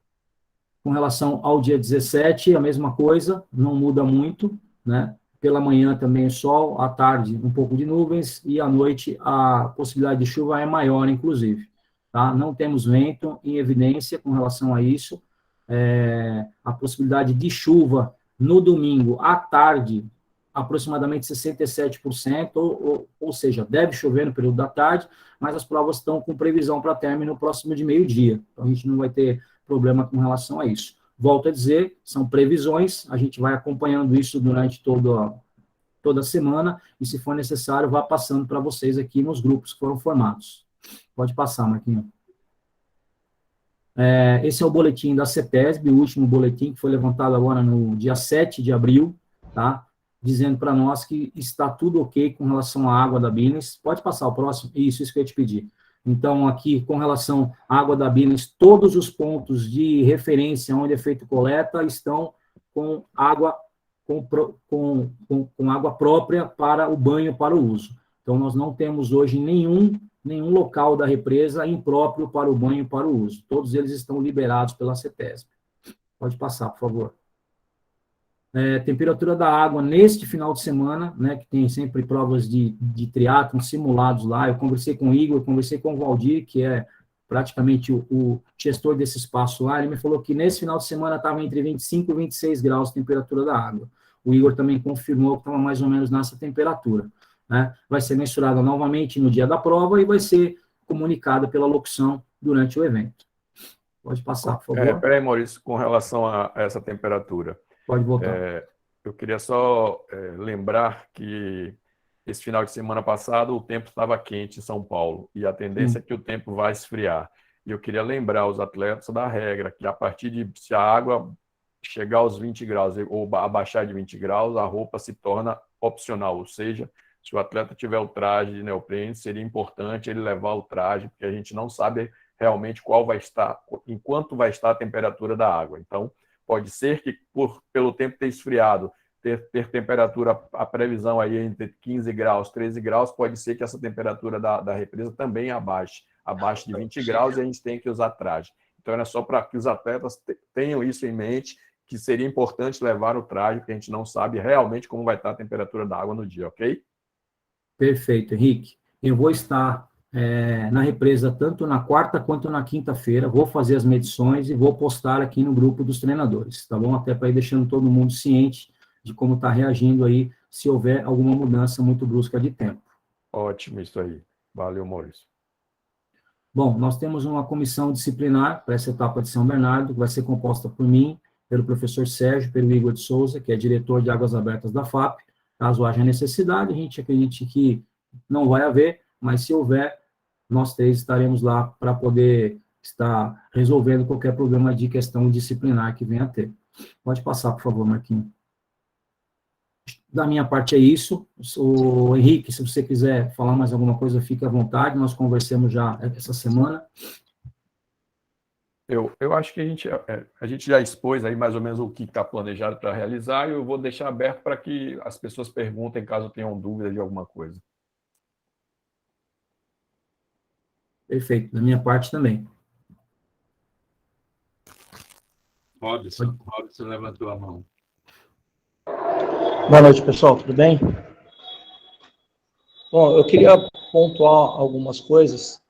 Com relação ao dia 17, a mesma coisa, não muda muito, né? Pela manhã também sol, à tarde um pouco de nuvens e à noite a possibilidade de chuva é maior, inclusive. Tá? Não temos vento em evidência com relação a isso. A possibilidade de chuva no domingo à tarde, aproximadamente 67%, ou seja, deve chover no período da tarde, mas as provas estão com previsão para término próximo de meio-dia. Então, a gente não vai ter problema com relação a isso. Volto a dizer, são previsões, a gente vai acompanhando isso durante todo toda semana, e se for necessário, vá passando para vocês aqui nos grupos que foram formados. Pode passar, Marquinhos. Esse é o boletim da CETESB, o último boletim que foi levantado agora no dia 7 de abril, tá? Dizendo para nós que está tudo ok com relação à água da Billings. Pode passar o próximo? Isso que eu ia te pedir. Então, aqui, com relação à água da Billings, todos os pontos de referência onde é feito coleta estão com água, com água própria para o banho, para o uso. Então, nós não temos hoje nenhum local da represa impróprio para o banho, para o uso. Todos eles estão liberados pela CETESB. Pode passar, por favor. Temperatura da água neste final de semana, né, que tem sempre provas de triatlon simulados lá. Eu conversei com o Igor, conversei com o Valdir, que é praticamente o gestor desse espaço lá. Ele me falou que nesse final de semana estava entre 25 e 26 graus a temperatura da água. O Igor também confirmou que estava mais ou menos nessa temperatura, né? Vai ser mensurada novamente no dia da prova e vai ser comunicada pela locução durante o evento. Pode passar, por favor. Peraí, Maurício, com relação a essa temperatura. Pode voltar. Eu queria só lembrar que esse final de semana passado o tempo estava quente em São Paulo e a tendência é que o tempo vai esfriar. E eu queria lembrar os atletas da regra que a partir de, se a água chegar aos 20 graus ou abaixar de 20 graus, a roupa se torna opcional, ou seja, se o atleta tiver o traje de neoprene, seria importante ele levar o traje, porque a gente não sabe realmente enquanto vai estar a temperatura da água. Então, pode ser que, pelo tempo ter esfriado, ter temperatura, a previsão aí entre 15 graus, 13 graus, pode ser que essa temperatura da represa também abaixo de 20 graus, e a gente tem que usar traje. Então, era só para que os atletas tenham isso em mente, que seria importante levar o traje, porque a gente não sabe realmente como vai estar a temperatura da água no dia, ok? Perfeito, Henrique. Eu vou estar na represa tanto na quarta quanto na quinta-feira, vou fazer as medições e vou postar aqui no grupo dos treinadores, tá bom? Até para ir deixando todo mundo ciente de como está reagindo aí, se houver alguma mudança muito brusca de tempo. Ótimo, isso aí. Valeu, Maurício. Bom, nós temos uma comissão disciplinar para essa etapa de São Bernardo, que vai ser composta por mim, pelo professor Sérgio, pelo Igor de Souza, que é diretor de Águas Abertas da FAP. Caso haja necessidade, a gente acredita que não vai haver, mas se houver, nós três estaremos lá para poder estar resolvendo qualquer problema de questão disciplinar que venha a ter. Pode passar, por favor, Marquinhos. Da minha parte é isso. O Henrique, se você quiser falar mais alguma coisa, fique à vontade, nós conversamos já essa semana. Eu acho que a gente já expôs aí mais ou menos o que está planejado para realizar, e eu vou deixar aberto para que as pessoas perguntem caso tenham dúvida de alguma coisa. Perfeito, da minha parte também. Robson levantou a mão. Boa noite, pessoal, tudo bem? Bom, eu queria pontuar algumas coisas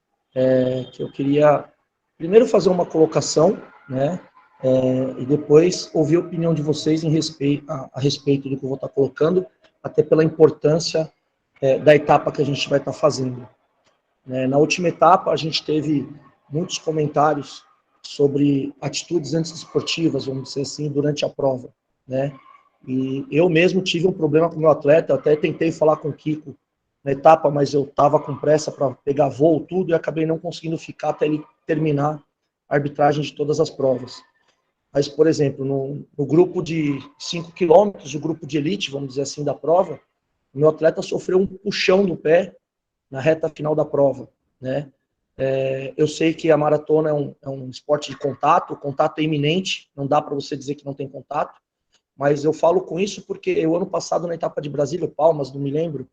que eu queria primeiro fazer uma colocação, né, e depois ouvir a opinião de vocês a respeito do que eu vou estar colocando, até pela importância da etapa que a gente vai estar fazendo. Na última etapa, a gente teve muitos comentários sobre atitudes antiesportivas, vamos dizer assim, durante a prova, né? E eu mesmo tive um problema com o meu atleta, eu até tentei falar com o Kiko na etapa, mas eu estava com pressa para pegar voo, tudo, e acabei não conseguindo ficar até ele terminar a arbitragem de todas as provas. Mas, por exemplo, no grupo de 5 quilômetros, o grupo de elite, vamos dizer assim, da prova, o meu atleta sofreu um puxão no pé na reta final da prova, né? Eu sei que a maratona é um esporte de contato, o contato é iminente, não dá para você dizer que não tem contato, mas eu falo com isso porque eu, ano passado, na etapa de Brasília, Palmas, não me lembro,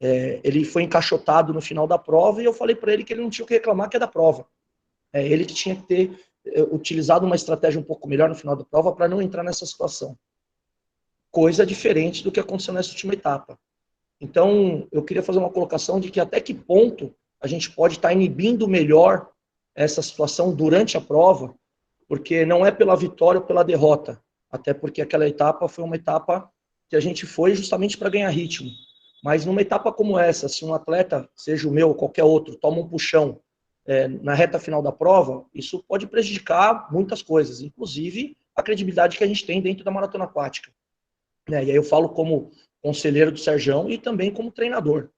ele foi encaixotado no final da prova e eu falei para ele que ele não tinha o que reclamar, que é da prova. Ele que tinha que ter utilizado uma estratégia um pouco melhor no final da prova para não entrar nessa situação. Coisa diferente do que aconteceu nessa última etapa. Então, eu queria fazer uma colocação de que até que ponto a gente pode estar inibindo melhor essa situação durante a prova, porque não é pela vitória ou pela derrota, até porque aquela etapa foi uma etapa que a gente foi justamente para ganhar ritmo. Mas numa etapa como essa, se um atleta, seja o meu ou qualquer outro, toma um puxão na reta final da prova, isso pode prejudicar muitas coisas, inclusive a credibilidade que a gente tem dentro da maratona aquática. E aí eu falo como conselheiro do Serjão e também como treinador,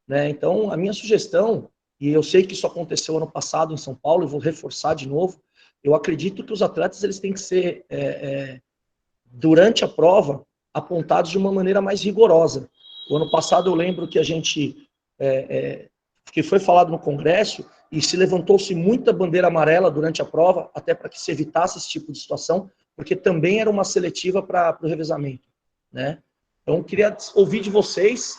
né? Então, a minha sugestão, e eu sei que isso aconteceu ano passado em São Paulo, e vou reforçar de novo, eu acredito que os atletas eles têm que ser, durante a prova, apontados de uma maneira mais rigorosa. O ano passado eu lembro que a gente, que foi falado no Congresso, e se levantou-se muita bandeira amarela durante a prova, até para que se evitasse esse tipo de situação, porque também era uma seletiva para o revezamento, né? Então, eu queria ouvir de vocês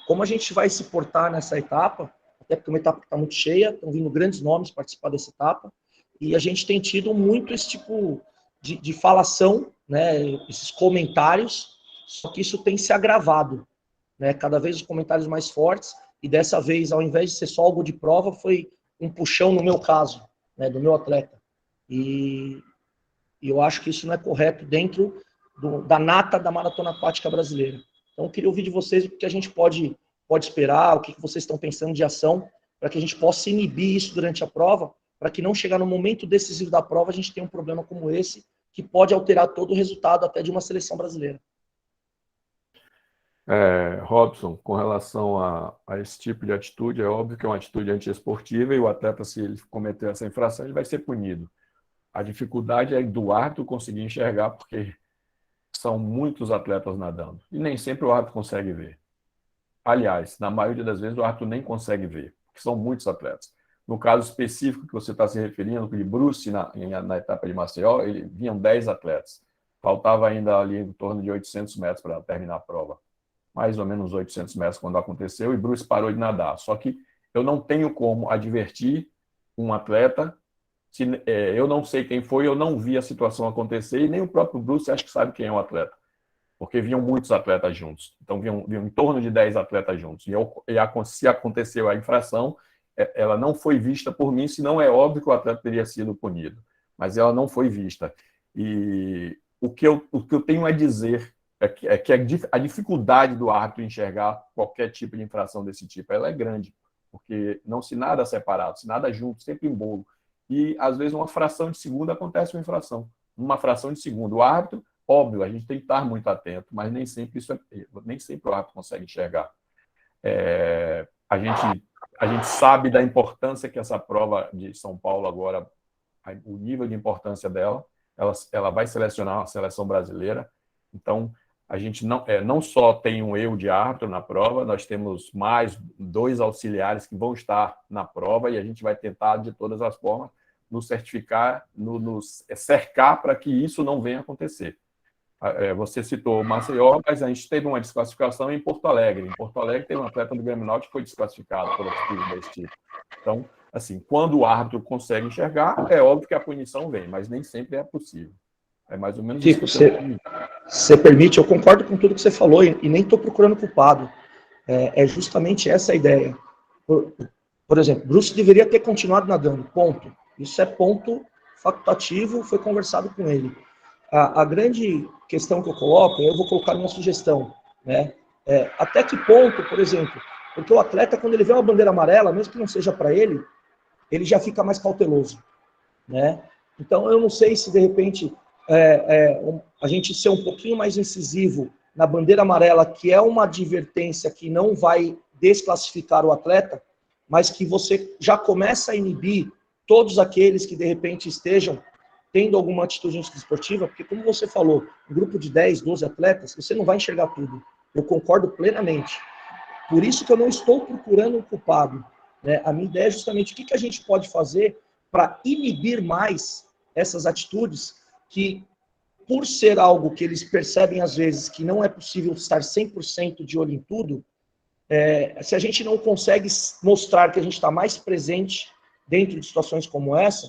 como a gente vai se portar nessa etapa, até porque é uma etapa que está muito cheia, estão vindo grandes nomes participar dessa etapa, e a gente tem tido muito esse tipo de falação, né, esses comentários, só que isso tem se agravado, né, cada vez os comentários mais fortes, e dessa vez, ao invés de ser só algo de prova, foi um puxão no meu caso, né, do meu atleta. E eu acho que isso não é correto dentro da nata da maratona aquática brasileira. Então, eu queria ouvir de vocês o que a gente pode esperar, o que vocês estão pensando de ação, para que a gente possa inibir isso durante a prova, para que não chegar no momento decisivo da prova, a gente tenha um problema como esse, que pode alterar todo o resultado até de uma seleção brasileira. Robson, com relação a esse tipo de atitude, é óbvio que é uma atitude antiesportiva e o atleta, se ele cometer essa infração, ele vai ser punido. A dificuldade é do árbitro conseguir enxergar, porque são muitos atletas nadando, e nem sempre o árbitro consegue ver. Aliás, na maioria das vezes o árbitro nem consegue ver, porque são muitos atletas. No caso específico que você está se referindo, de Bruce, na etapa de Maceió, vinham 10 atletas. Faltava ainda ali em torno de 800 metros para terminar a prova. Mais ou menos 800 metros quando aconteceu, e Bruce parou de nadar. Só que eu não tenho como advertir um atleta, eu não sei quem foi, eu não vi a situação acontecer, e nem o próprio Bruce acho que sabe quem é o atleta, porque vinham muitos atletas juntos. Então, vinham em torno de 10 atletas juntos. E se aconteceu a infração, ela não foi vista por mim, senão é óbvio que o atleta teria sido punido. Mas ela não foi vista. E o que eu tenho a dizer é que a dificuldade do árbitro enxergar qualquer tipo de infração desse tipo, ela é grande, porque não se nada separado, se nada junto, sempre em bolo. E, às vezes, uma fração de segundo acontece uma infração. Uma fração de segundo. O árbitro, óbvio, a gente tem que estar muito atento, mas nem sempre nem sempre o árbitro consegue enxergar. A gente sabe da importância que essa prova de São Paulo agora, o nível de importância dela, ela vai selecionar a seleção brasileira. Então, a gente não só tem um eu de árbitro na prova, nós temos mais 2 auxiliares que vão estar na prova, e a gente vai tentar, de todas as formas, nos certificar, nos cercar para que isso não venha acontecer. Você citou o Maceió, mas a gente teve uma desclassificação em Porto Alegre. Em Porto Alegre teve um atleta do Grêmio Náutico que foi desclassificado por atitude desse tipo. Então, assim, quando o árbitro consegue enxergar, é óbvio que a punição vem, mas nem sempre é possível. É mais ou menos Chico, isso que você permite, eu concordo com tudo que você falou, e nem estou procurando culpado. É justamente essa a ideia. Por exemplo, Bruce deveria ter continuado nadando, ponto. Isso é ponto facultativo, foi conversado com ele. A grande questão que eu coloco, eu vou colocar uma sugestão, né? Até que ponto, por exemplo, porque o atleta, quando ele vê uma bandeira amarela, mesmo que não seja para ele já fica mais cauteloso, né? Então, eu não sei se, de repente, a gente ser um pouquinho mais incisivo na bandeira amarela, que é uma advertência que não vai desclassificar o atleta, mas que você já começa a inibir todos aqueles que, de repente, estejam tendo alguma atitude antiesportiva, porque, como você falou, um grupo de 10, 12 atletas, você não vai enxergar tudo. Eu concordo plenamente. Por isso que eu não estou procurando um culpado, né? A minha ideia é justamente o que a gente pode fazer para inibir mais essas atitudes que, por ser algo que eles percebem, às vezes, que não é possível estar 100% de olho em tudo, se a gente não consegue mostrar que a gente está mais presente dentro de situações como essa,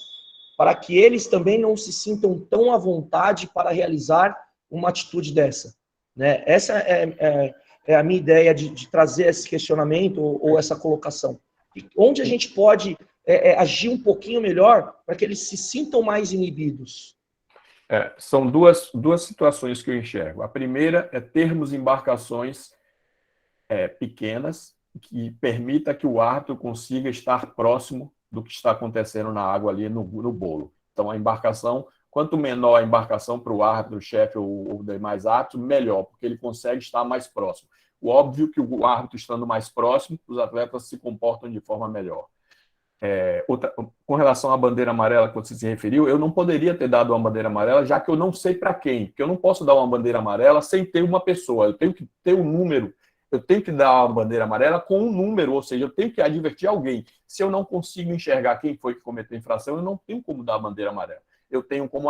para que eles também não se sintam tão à vontade para realizar uma atitude dessa, né? Essa é a minha ideia de trazer esse questionamento ou essa colocação. E onde a gente pode agir um pouquinho melhor para que eles se sintam mais inibidos? São duas situações que eu enxergo. A primeira é termos embarcações pequenas que permita que o árbitro consiga estar próximo do que está acontecendo na água ali no bolo. Então, a embarcação quanto menor a embarcação para o árbitro, o chefe ou demais árbitros, melhor, porque ele consegue estar mais próximo. O óbvio que o árbitro estando mais próximo, os atletas se comportam de forma melhor. Com relação à bandeira amarela que você se referiu, eu não poderia ter dado uma bandeira amarela, já que eu não sei para quem, porque eu não posso dar uma bandeira amarela sem ter uma pessoa, eu tenho que ter um número, eu tenho que dar uma bandeira amarela com um número, ou seja, eu tenho que advertir alguém. Se eu não consigo enxergar quem foi que cometeu a infração, eu não tenho como dar a bandeira amarela. Eu tenho como,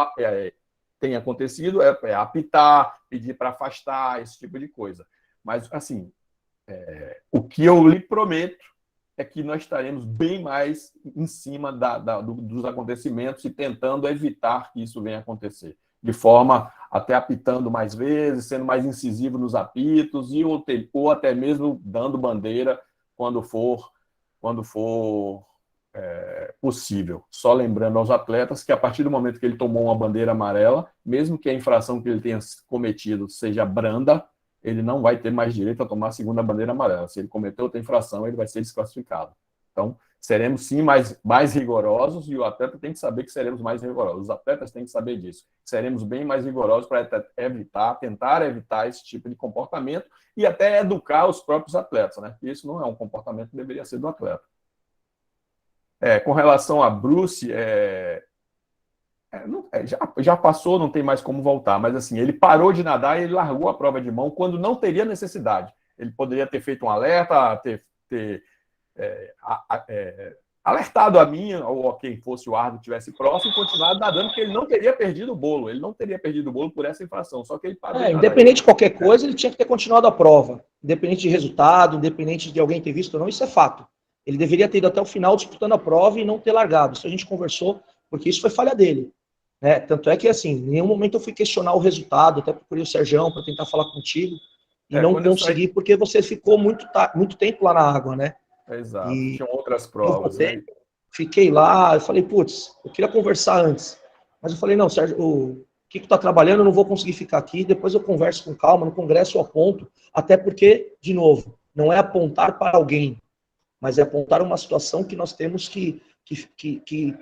tem acontecido, apitar, pedir para afastar, esse tipo de coisa. Mas, assim, o que eu lhe prometo é que nós estaremos bem mais em cima dos acontecimentos e tentando evitar que isso venha a acontecer. De forma, até apitando mais vezes, sendo mais incisivo nos apitos, ou até mesmo dando bandeira quando for possível. Só lembrando aos atletas que a partir do momento que ele tomou uma bandeira amarela, mesmo que a infração que ele tenha cometido seja branda, ele não vai ter mais direito a tomar a segunda bandeira amarela. Se ele cometeu outra infração, ele vai ser desclassificado. Então, seremos sim mais rigorosos, e o atleta tem que saber que seremos mais rigorosos. Os atletas têm que saber disso. Seremos bem mais rigorosos para tentar evitar esse tipo de comportamento e até educar os próprios atletas, né? Isso não é um comportamento que deveria ser do atleta. Com relação a Bruce, já passou, não tem mais como voltar, mas assim, ele parou de nadar e ele largou a prova de mão quando não teria necessidade. Ele poderia ter feito um alerta, alertado a mim ou a quem fosse o árbitro tivesse próximo e continuado nadando, porque ele não teria perdido o bolo. Ele não teria perdido o bolo por essa infração, só que ele parou. Independente de qualquer coisa, ele tinha que ter continuado a prova. Independente de resultado, independente de alguém ter visto ou não, isso é fato. Ele deveria ter ido até o final disputando a prova e não ter largado. Isso a gente conversou, porque isso foi falha dele. Né? Tanto é que, assim, em nenhum momento eu fui questionar o resultado, até procurei o Sergião para tentar falar contigo, e não consegui, porque você ficou muito tempo lá na água, né? Exato, tinham outras provas. Fiquei lá, eu falei, putz, eu queria conversar antes. Mas eu falei, não, Sérgio, o Kiko tá trabalhando, eu não vou conseguir ficar aqui, depois eu converso com calma, no congresso eu aponto, até porque, de novo, não é apontar para alguém, mas é apontar uma situação que nós temos que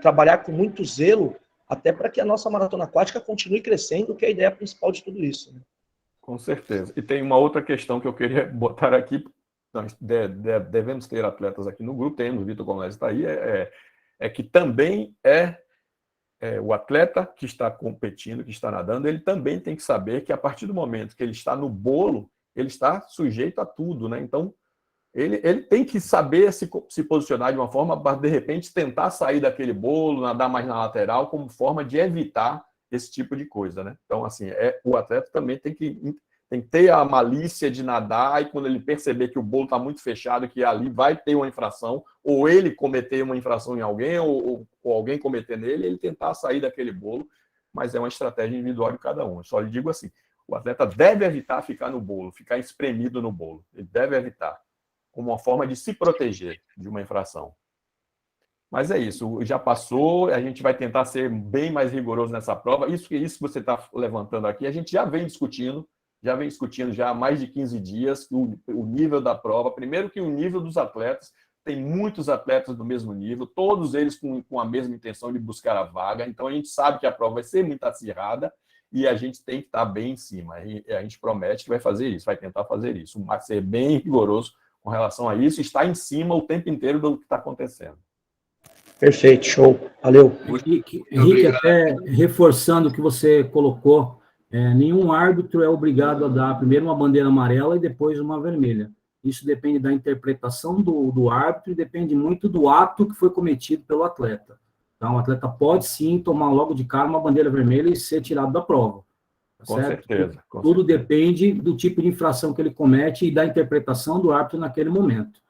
trabalhar com muito zelo, até para que a nossa maratona aquática continue crescendo, que é a ideia principal de tudo isso. Né? Com certeza. E tem uma outra questão que eu queria botar aqui, nós devemos ter atletas aqui no grupo, temos, o Vitor Gomes está aí, que também o atleta que está competindo, que está nadando, ele também tem que saber que a partir do momento que ele está no bolo, ele está sujeito a tudo, né? Então, ele tem que saber se posicionar de uma forma para, de repente, tentar sair daquele bolo, nadar mais na lateral, como forma de evitar esse tipo de coisa, né? Então, assim, o atleta também tem que ter a malícia de nadar, e quando ele perceber que o bolo está muito fechado, que ali vai ter uma infração, ou ele cometer uma infração em alguém, ou alguém cometer nele, ele tentar sair daquele bolo, mas é uma estratégia individual de cada um. Eu só lhe digo assim, o atleta deve evitar ficar no bolo, ficar espremido no bolo. Ele deve evitar, como uma forma de se proteger de uma infração. Mas é isso, já passou, a gente vai tentar ser bem mais rigoroso nessa prova. Isso que você está levantando aqui, a gente já vem discutindo já há mais de 15 dias o nível da prova. Primeiro que o nível dos atletas, tem muitos atletas do mesmo nível, todos eles com a mesma intenção de buscar a vaga, então a gente sabe que a prova vai ser muito acirrada e a gente tem que estar bem em cima. E a gente promete que vai fazer isso, vai tentar fazer isso, vai ser bem rigoroso com relação a isso, está em cima o tempo inteiro do que está acontecendo. Perfeito, show. Valeu. Henrique, até reforçando o que você colocou, nenhum árbitro é obrigado a dar primeiro uma bandeira amarela e depois uma vermelha. Isso depende da interpretação do árbitro e depende muito do ato que foi cometido pelo atleta. Então, o atleta pode sim tomar logo de cara uma bandeira vermelha e ser tirado da prova. Tá com certo? Certeza. Tudo depende do tipo de infração que ele comete e da interpretação do árbitro naquele momento.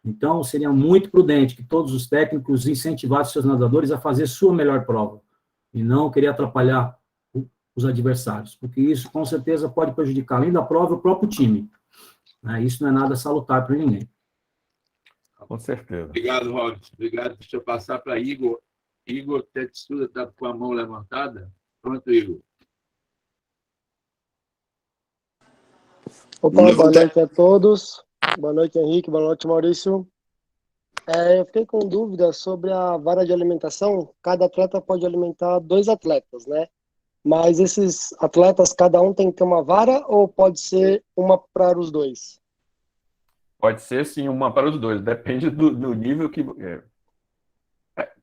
Então, seria muito prudente que todos os técnicos incentivassem seus nadadores a fazer sua melhor prova e não querer atrapalhar os adversários, porque isso, com certeza, pode prejudicar, além da prova, o próprio time. Isso não é nada salutar para ninguém. Com certeza. Obrigado, Robson. Obrigado. Deixa eu passar para Igor. Igor Tetsuda está com a mão levantada. Pronto, Igor. Opa, boa noite a todos. Boa noite, Henrique. Boa noite, Maurício. Eu fiquei com dúvida sobre a vara de alimentação. Cada atleta pode alimentar 2 atletas, né? Mas esses atletas, cada um tem que ter uma vara ou pode ser uma para os dois? Pode ser, sim, uma para os dois. Depende do nível que...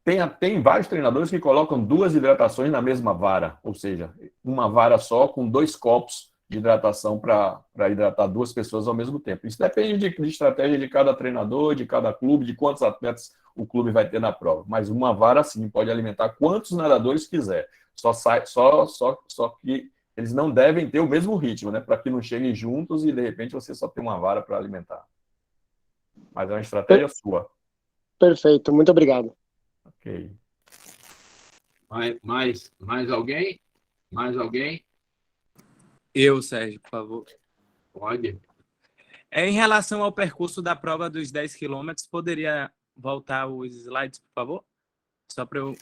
Tem vários treinadores que colocam 2 hidratações na mesma vara, ou seja, uma vara só com 2 copos de hidratação para hidratar 2 pessoas ao mesmo tempo. Isso depende de estratégia de cada treinador, de cada clube, de quantos atletas o clube vai ter na prova. Mas uma vara, sim, pode alimentar quantos nadadores quiser. Só que eles não devem ter o mesmo ritmo, né? Para que não cheguem juntos e, de repente, você só tem uma vara para alimentar. Mas é uma estratégia sua. Perfeito, muito obrigado. Ok. Mais alguém? Mais alguém? Eu, Sérgio, por favor. Pode. Em relação ao percurso da prova dos 10 quilômetros, poderia voltar os slides, por favor? Só para eu...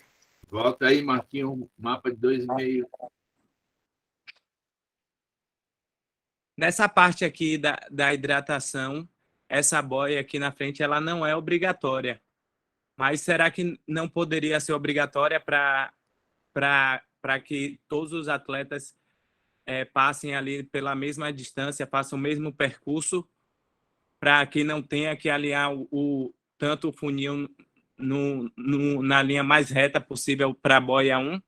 Volta aí, Marquinhos, um mapa de 2,5. Nessa parte aqui da hidratação, essa boia aqui na frente, ela não é obrigatória. Mas será que não poderia ser obrigatória para que todos os atletas passem ali pela mesma distância, façam o mesmo percurso, para que não tenha que alinhar tanto o funil na linha mais reta possível para a boia 1?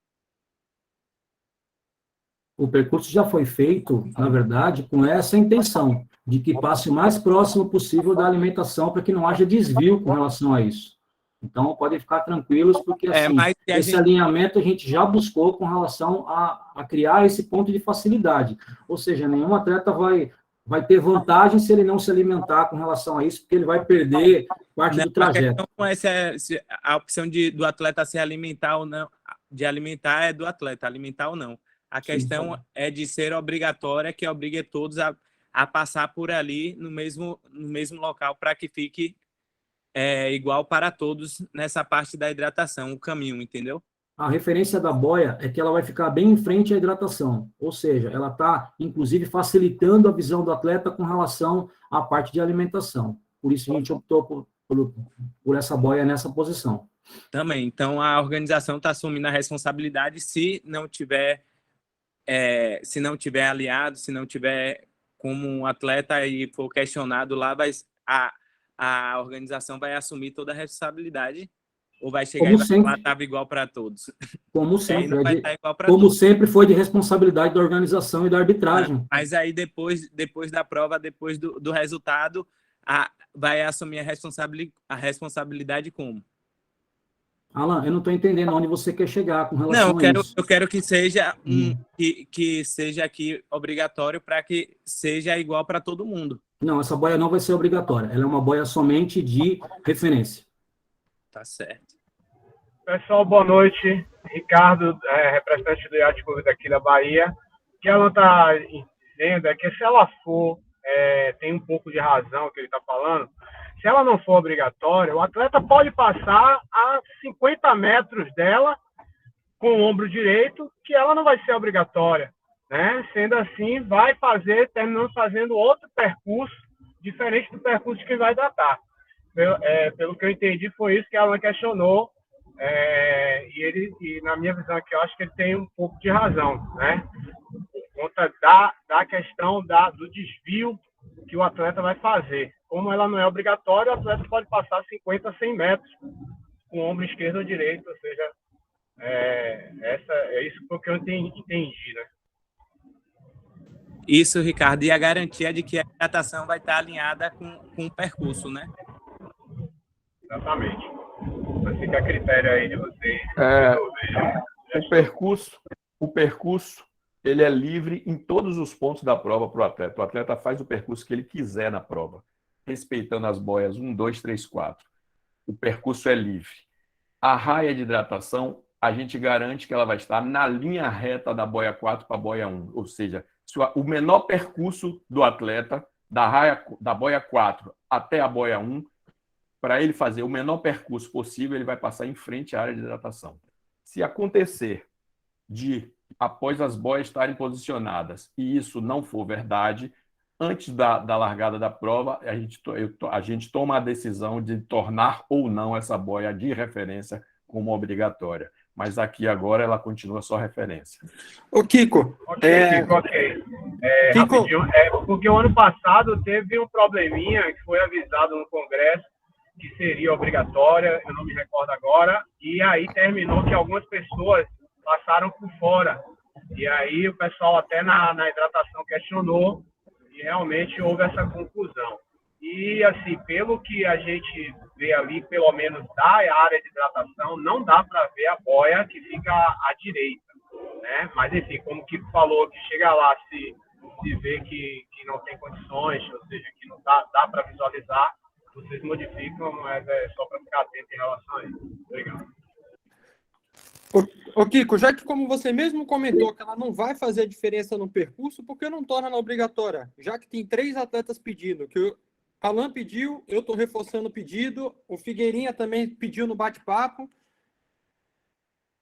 O percurso já foi feito, na verdade, com essa intenção, de que passe o mais próximo possível da alimentação, para que não haja desvio com relação a isso. Então, podem ficar tranquilos, porque assim, esse alinhamento a gente já buscou com relação a criar esse ponto de facilidade. Ou seja, nenhum atleta vai ter vantagem se ele não se alimentar com relação a isso, porque ele vai perder parte do trajeto. A opção do atleta se alimentar ou não, de alimentar é do atleta, alimentar ou não. A questão é de ser obrigatória, que obrigue todos a passar por ali no mesmo local, para que fique igual para todos nessa parte da hidratação, o caminho, entendeu? A referência da boia é que ela vai ficar bem em frente à hidratação, ou seja, ela está, inclusive, facilitando a visão do atleta com relação à parte de alimentação. Por isso a gente optou por essa boia nessa posição. Também. Então, a organização está assumindo a responsabilidade se não tiver aliado, se não tiver como um atleta e for questionado lá, a organização vai assumir toda a responsabilidade ou vai chegar e vai falar estava igual para todos? Como sempre foi de responsabilidade da organização e da arbitragem. Mas aí depois da prova, depois do resultado, vai assumir a responsabilidade como? Alan, eu não estou entendendo onde você quer chegar com relação a isso. Eu quero que seja que seja aqui obrigatório para que seja igual para todo mundo. Não, essa boia não vai ser obrigatória. Ela é uma boia somente de referência. Tá certo. Pessoal, boa noite. Ricardo, representante do Yacht Clube daqui da Bahia. O que ela está dizendo é que se ela for, tem um pouco de razão que ele está falando, se ela não for obrigatória, o atleta pode passar a 50 metros dela com o ombro direito, que ela não vai ser obrigatória, né? Sendo assim, terminando fazendo outro percurso, diferente do percurso que vai datar. Pelo que eu entendi, foi isso que a Alan questionou, e na minha visão aqui, eu acho que ele tem um pouco de razão, né? Por conta da questão do desvio que o atleta vai fazer. Como ela não é obrigatória, o atleta pode passar 50, 100 metros com o ombro esquerdo ou direito, ou seja, isso que eu entendi, né? Isso, Ricardo, e a garantia de que a hidratação vai estar alinhada com o percurso, né? Exatamente. Mas fica a critério aí de vocês. O percurso ele é livre em todos os pontos da prova para o atleta. O atleta faz o percurso que ele quiser na prova, respeitando as boias 1, 2, 3, 4. O percurso é livre. A raia de hidratação, a gente garante que ela vai estar na linha reta da boia 4 para a boia 1. Ou seja, o menor percurso do atleta, da boia 4 até a boia 1, para ele fazer o menor percurso possível, ele vai passar em frente à área de hidratação. Se acontecer após as boias estarem posicionadas, e isso não for verdade, antes da largada da prova, a gente toma a decisão de tornar ou não essa boia de referência como obrigatória. mas aqui agora ela continua só referência. Ô, Kiko. Ok. Kiko. Rapidinho, porque o ano passado teve um probleminha que foi avisado no Congresso que seria obrigatória, eu não me recordo agora, e aí terminou que algumas pessoas passaram por fora. E aí o pessoal até na hidratação questionou e realmente houve essa conclusão. E, assim, pelo que a gente vê ali, pelo menos da área de hidratação, não dá para ver a boia que fica à direita, né? Mas, enfim, como o Kiko falou, que chega lá, se vê que não tem condições, ou seja, que não dá para visualizar, vocês modificam, mas é só para ficar atento em relação a isso. Obrigado. Ô, Kiko, já que como você mesmo comentou que ela não vai fazer diferença no percurso, por que não torna ela obrigatória? Já que tem 3 atletas pedindo, que o Alan pediu, eu estou reforçando o pedido, o Figueirinha também pediu no bate-papo.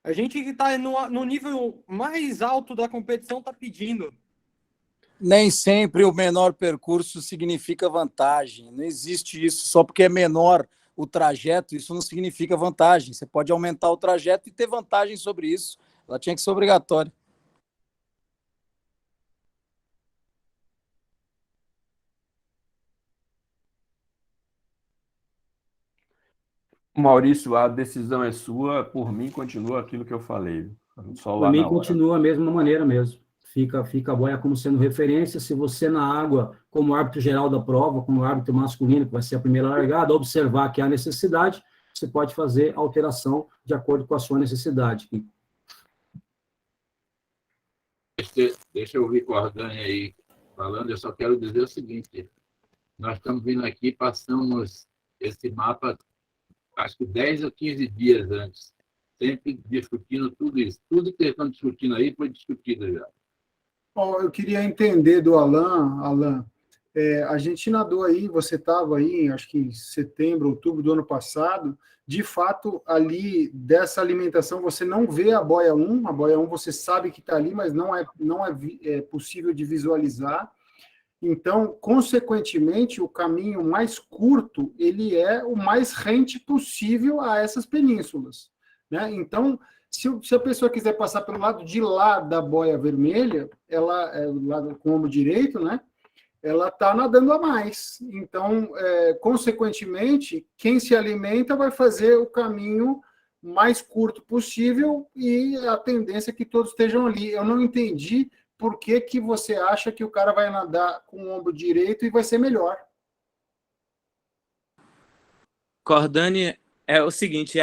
A gente que está no nível mais alto da competição está pedindo. Nem sempre o menor percurso significa vantagem. Não existe isso. Só porque é menor o trajeto, isso não significa vantagem. Você pode aumentar o trajeto e ter vantagem sobre isso. Ela tinha que ser obrigatória. Maurício, a decisão é sua, por mim continua aquilo que eu falei. Só lá Por mim na hora. continua a mesma maneira mesmo. Fica a boia como sendo referência. Se você na água, como árbitro geral da prova, como árbitro masculino, que vai ser a primeira largada, observar que há necessidade, você pode fazer alteração de acordo com a sua necessidade. Deixa eu ouvir Cordani aí falando. Eu só quero dizer o seguinte: nós estamos vindo aqui, passamos esse mapa, acho que 10 ou 15 dias antes, sempre discutindo tudo isso. Tudo que eles estão discutindo aí foi discutido já. Eu queria entender do Alan, a gente nadou aí, você estava aí, acho que em setembro, outubro do ano passado, de fato, ali, dessa alimentação, você não vê a boia 1 você sabe que está ali, mas não é possível de visualizar. Então, consequentemente, o caminho mais curto, ele é o mais rente possível a essas penínsulas, né? Então, se a pessoa quiser passar pelo lado de lá da boia vermelha, ela, lado com o ombro direito, né? Ela está nadando a mais. Então, consequentemente, quem se alimenta vai fazer o caminho mais curto possível e a tendência é que todos estejam ali. Eu não entendi por que você acha que o cara vai nadar com o ombro direito e vai ser melhor. Cordani, é o seguinte,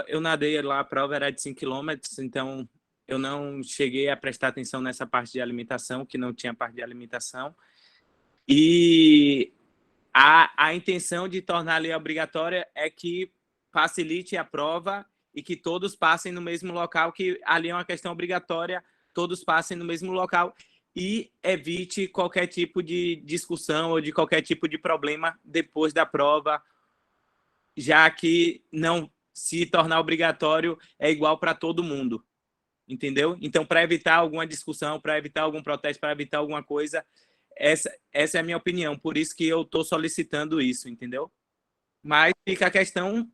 eu nadei lá, a prova era de 5 km, então eu não cheguei a prestar atenção nessa parte de alimentação, que não tinha parte de alimentação. E a intenção de tornar ali obrigatória é que facilite a prova e que todos passem no mesmo local, que ali é uma questão obrigatória, todos passem no mesmo local e evite qualquer tipo de discussão ou de qualquer tipo de problema depois da prova, já que não se tornar obrigatório é igual para todo mundo, entendeu? Então, para evitar alguma discussão, para evitar algum protesto, para evitar alguma coisa, essa é a minha opinião, por isso que eu estou solicitando isso, entendeu? Mas fica a questão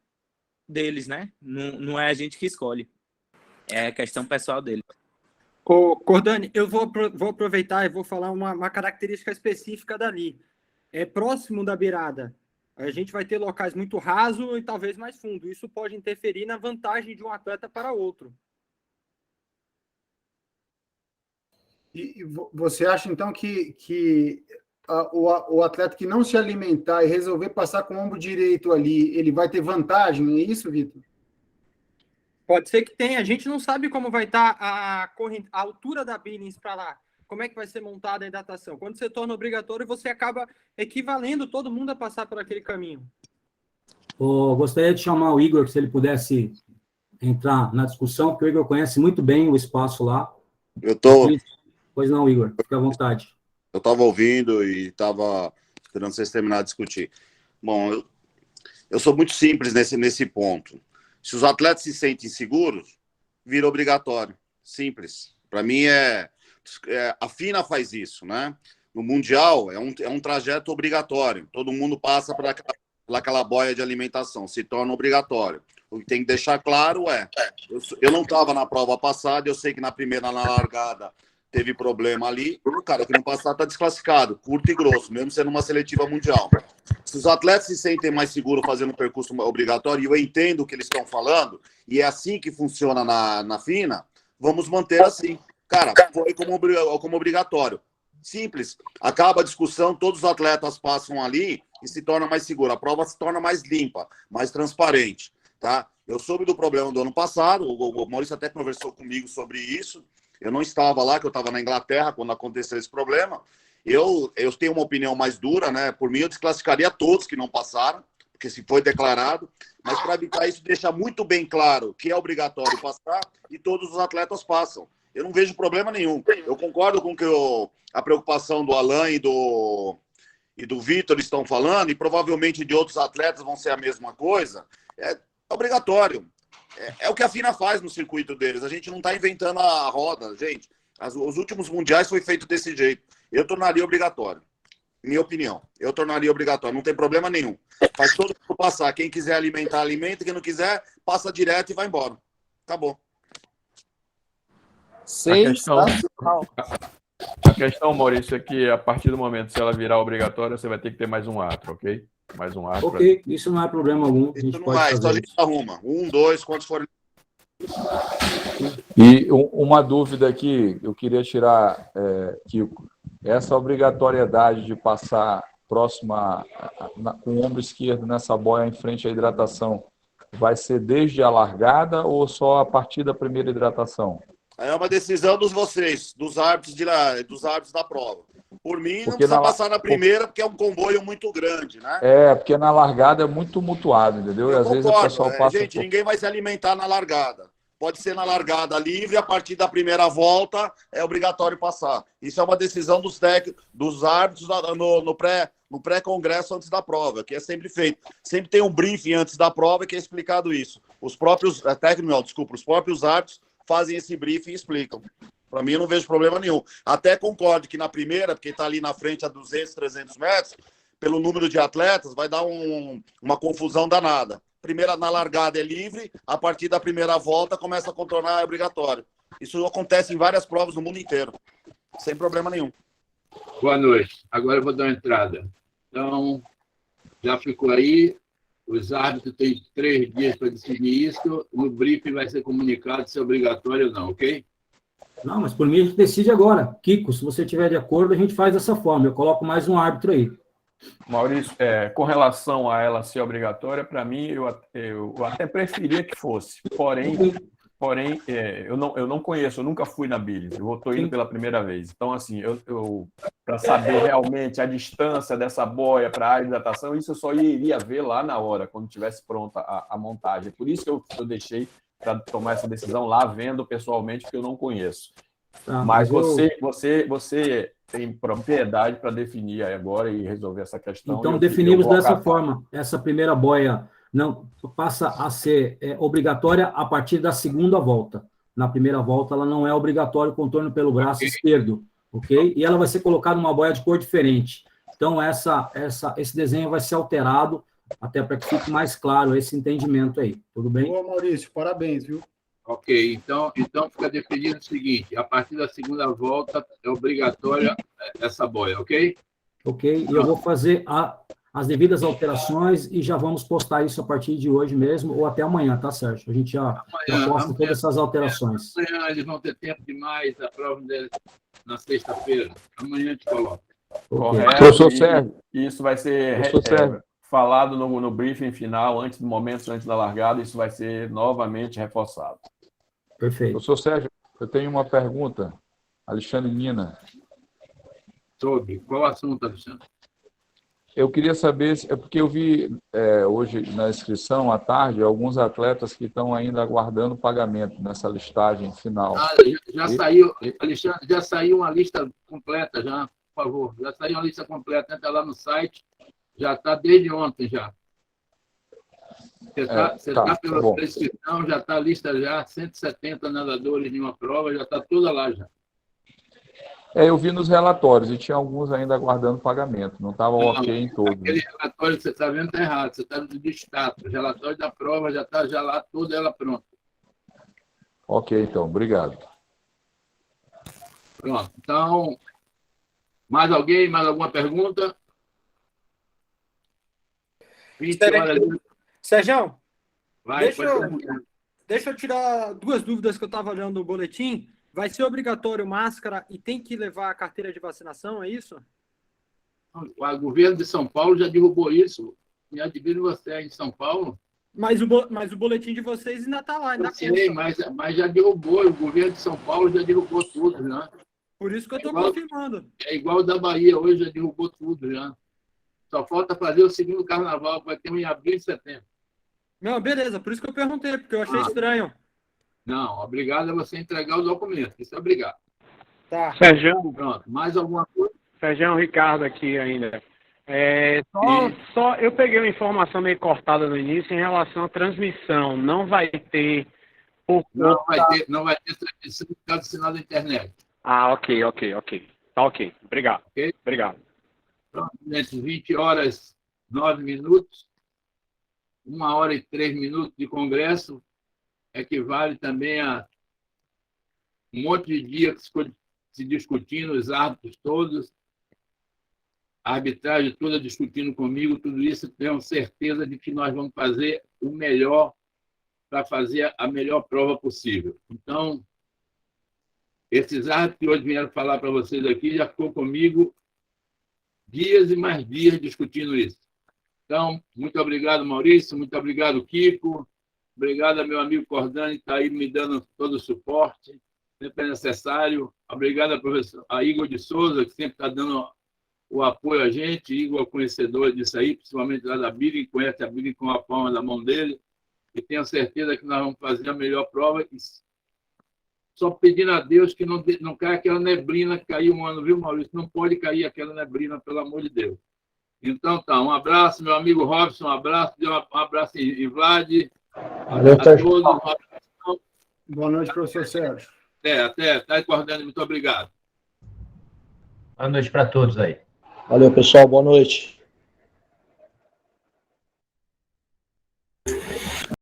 deles, né? Não é a gente que escolhe, é a questão pessoal deles. Ô, Cordani, eu vou aproveitar e vou falar uma característica específica dali. É próximo da beirada. A gente vai ter locais muito rasos e talvez mais fundo. Isso pode interferir na vantagem de um atleta para outro. E você acha, então, que o atleta que não se alimentar e resolver passar com o ombro direito ali, ele vai ter vantagem? É isso, Vitor? Pode ser que tenha. A gente não sabe como vai estar a altura da Billings para lá. Como é que vai ser montada a hidratação? Quando você torna obrigatório, você acaba equivalendo todo mundo a passar por aquele caminho. Gostaria de chamar o Igor, se ele pudesse entrar na discussão, porque o Igor conhece muito bem o espaço lá. Pois não, Igor, fica à vontade. Eu estava ouvindo e estava esperando vocês terminar de discutir. Bom, eu sou muito simples nesse ponto. Se os atletas se sentem seguros, vira obrigatório. Simples. Para mim, a FINA faz isso, né? No Mundial, é um trajeto obrigatório. Todo mundo passa por aquela boia de alimentação, se torna obrigatório. O que tem que deixar claro eu não estava na prova passada, eu sei que na primeira, na largada, teve problema ali, o cara que não passar está desclassificado, curto e grosso, mesmo sendo uma seletiva mundial. Se os atletas se sentem mais seguros fazendo percurso obrigatório, e eu entendo o que eles estão falando, e é assim que funciona na FINA, vamos manter assim. Cara, foi como obrigatório. Simples. Acaba a discussão, todos os atletas passam ali e se torna mais seguro. A prova se torna mais limpa, mais transparente. Tá? Eu soube do problema do ano passado, o Maurício até conversou comigo sobre isso. Eu não estava lá, que eu estava na Inglaterra quando aconteceu esse problema. Eu tenho uma opinião mais dura, né? Por mim, eu desclassificaria todos que não passaram, porque se foi declarado. Mas para evitar isso, deixa muito bem claro que é obrigatório passar e todos os atletas passam. Eu não vejo problema nenhum. Eu concordo com que a preocupação do Alain e do Vitor estão falando, e provavelmente de outros atletas vão ser a mesma coisa. É obrigatório. É o que a FINA faz no circuito deles. A gente não está inventando a roda, gente. Os últimos mundiais foi feito desse jeito. Eu tornaria obrigatório. Minha opinião. Eu tornaria obrigatório. Não tem problema nenhum. Faz todo mundo passar. Quem quiser alimentar, alimenta. Quem não quiser, passa direto e vai embora. Acabou. A questão, Maurício, é que a partir do momento que ela virar obrigatória, você vai ter que ter mais um árbitro, ok? Mais um árbitro. Ok, isso não é problema algum. A gente Isso não pode vai, fazer só a gente isso. arruma. 1, 2, quantos forem. E uma dúvida aqui, eu queria tirar, Kiko, essa obrigatoriedade de passar próxima, com o ombro esquerdo nessa boia em frente à hidratação, vai ser desde a largada ou só a partir da primeira hidratação? É uma decisão dos árbitros dos árbitros da prova. Por mim, não Porque precisa passar na primeira, porque é um comboio muito grande, né? Porque na largada é muito tumultuado, entendeu? E às vezes o pessoal passa... Gente, ninguém vai se alimentar na largada. Pode ser na largada livre, a partir da primeira volta é obrigatório passar. Isso é uma decisão dos árbitros no pré-congresso antes da prova, que é sempre feito. Sempre tem um briefing antes da prova que é explicado isso. Os próprios os próprios árbitros fazem esse briefing e explicam. Para mim, eu não vejo problema nenhum. Até concordo que na primeira, porque está ali na frente a 200, 300 metros, pelo número de atletas, vai dar uma confusão danada. Primeira na largada é livre, a partir da primeira volta começa a contornar, é obrigatório. Isso acontece em várias provas no mundo inteiro, sem problema nenhum. Boa noite. Agora eu vou dar uma entrada. Então, já ficou aí. Os árbitros têm 3 dias para decidir isso. No briefing vai ser comunicado se é obrigatório ou não, ok? Não, mas por mim a gente decide agora. Kiko, se você estiver de acordo, a gente faz dessa forma. Eu coloco mais um árbitro aí. Maurício, com relação a ela ser obrigatória, para mim, eu até preferia que fosse. Porém, eu não conheço, eu nunca fui na Billings, eu estou indo pela primeira vez. Então, assim, para saber realmente a distância dessa boia para a hidratação, isso eu só iria ver lá na hora, quando estivesse pronta a montagem. Por isso que eu deixei para tomar essa decisão lá, vendo pessoalmente, porque eu não conheço. Mas você tem propriedade para definir agora e resolver essa questão. Então, definimos dessa forma. Essa primeira boia não passa a ser obrigatória a partir da segunda volta. Na primeira volta, ela não é obrigatório o contorno pelo braço esquerdo, ok? E ela vai ser colocada numa boia de cor diferente. Então, esse desenho vai ser alterado até para que fique mais claro esse entendimento aí. Tudo bem? Boa, Maurício. Parabéns, viu? Ok, então fica definido o seguinte, a partir da segunda volta é obrigatória essa boia, ok? Ok, e eu vou fazer as devidas alterações e já vamos postar isso a partir de hoje mesmo ou até amanhã, tá, Sérgio? A gente já posta todas essas alterações. Amanhã eles vão ter tempo demais, a prova deles na sexta-feira. Amanhã a gente coloca. Correto. Professor Sérgio. Isso vai ser falado no briefing final, momentos antes da largada, isso vai ser novamente reforçado. Perfeito. Professor Sérgio, eu tenho uma pergunta. Alexandre Nina. Sobre qual assunto, Alexandre? Eu queria saber, porque eu vi hoje na inscrição, à tarde, alguns atletas que estão ainda aguardando pagamento nessa listagem final. Saiu, Alexandre, já saiu uma lista completa, já, por favor. Já saiu uma lista completa, entra lá no site, já está desde ontem já. Você está pela prescrição, já está a lista já, 170 nadadores em uma prova, já está toda lá já. Eu vi nos relatórios e tinha alguns ainda aguardando pagamento, não estava ok em todos. Aquele relatório que você está vendo está errado, você está no de status. O relatório da prova já está já lá, toda ela pronta. Ok, então, obrigado. Pronto, então, mais alguém, mais alguma pergunta? 20 horas. Sérgio, Vai, deixa eu tirar duas dúvidas que eu estava olhando no boletim. Vai ser obrigatório máscara e tem que levar a carteira de vacinação, é isso? O governo de São Paulo já derrubou isso. Me admiro você em São Paulo. Mas o boletim de vocês ainda está lá, ainda sei, mas já derrubou. O governo de São Paulo já derrubou tudo, né? Por isso que eu estou confirmando. É igual o da Bahia, hoje já derrubou tudo, já. Só falta fazer o segundo carnaval, que vai ter um em abril e setembro. Não, beleza, por isso que eu perguntei, porque eu achei estranho. Não, obrigado a você entregar o documento. Isso é obrigado. Tá. Sérgio. Pronto, mais alguma coisa? Sérgio, Ricardo aqui ainda. Eu peguei uma informação meio cortada no início em relação à transmissão. Não vai ter... Não vai ter transmissão por causa do sinal da internet. Ah, ok. Tá ok. Obrigado. Okay? Obrigado. Pronto, nesses 20 horas, 9 minutos, 1 hora e 3 minutos de congresso, equivale também a um monte de dias se discutindo, os árbitros todos, a arbitragem toda discutindo comigo, tudo isso, tenho certeza de que nós vamos fazer o melhor para fazer a melhor prova possível. Então, esses árbitros que hoje vieram falar para vocês aqui, já ficou comigo dias e mais dias discutindo isso. Então, muito obrigado, Maurício, muito obrigado, Kiko, obrigado a meu amigo Cordani, que está aí me dando todo o suporte, sempre é necessário. Obrigado a Igor de Souza, que sempre está dando o apoio a gente. Igor é conhecedor disso aí, principalmente lá da Big, conhece a Big com a palma da mão dele, e tenho certeza que nós vamos fazer a melhor prova. Só pedindo a Deus que não caia aquela neblina que caiu um ano, viu, Maurício? Não pode cair aquela neblina, pelo amor de Deus. Então, tá, um abraço, meu amigo Robson, um abraço, um abraço em Vlad. Valeu, a todos. Boa noite, professor Sérgio. Até, tá acordando, muito obrigado. Boa noite para todos aí. Valeu, pessoal, boa noite.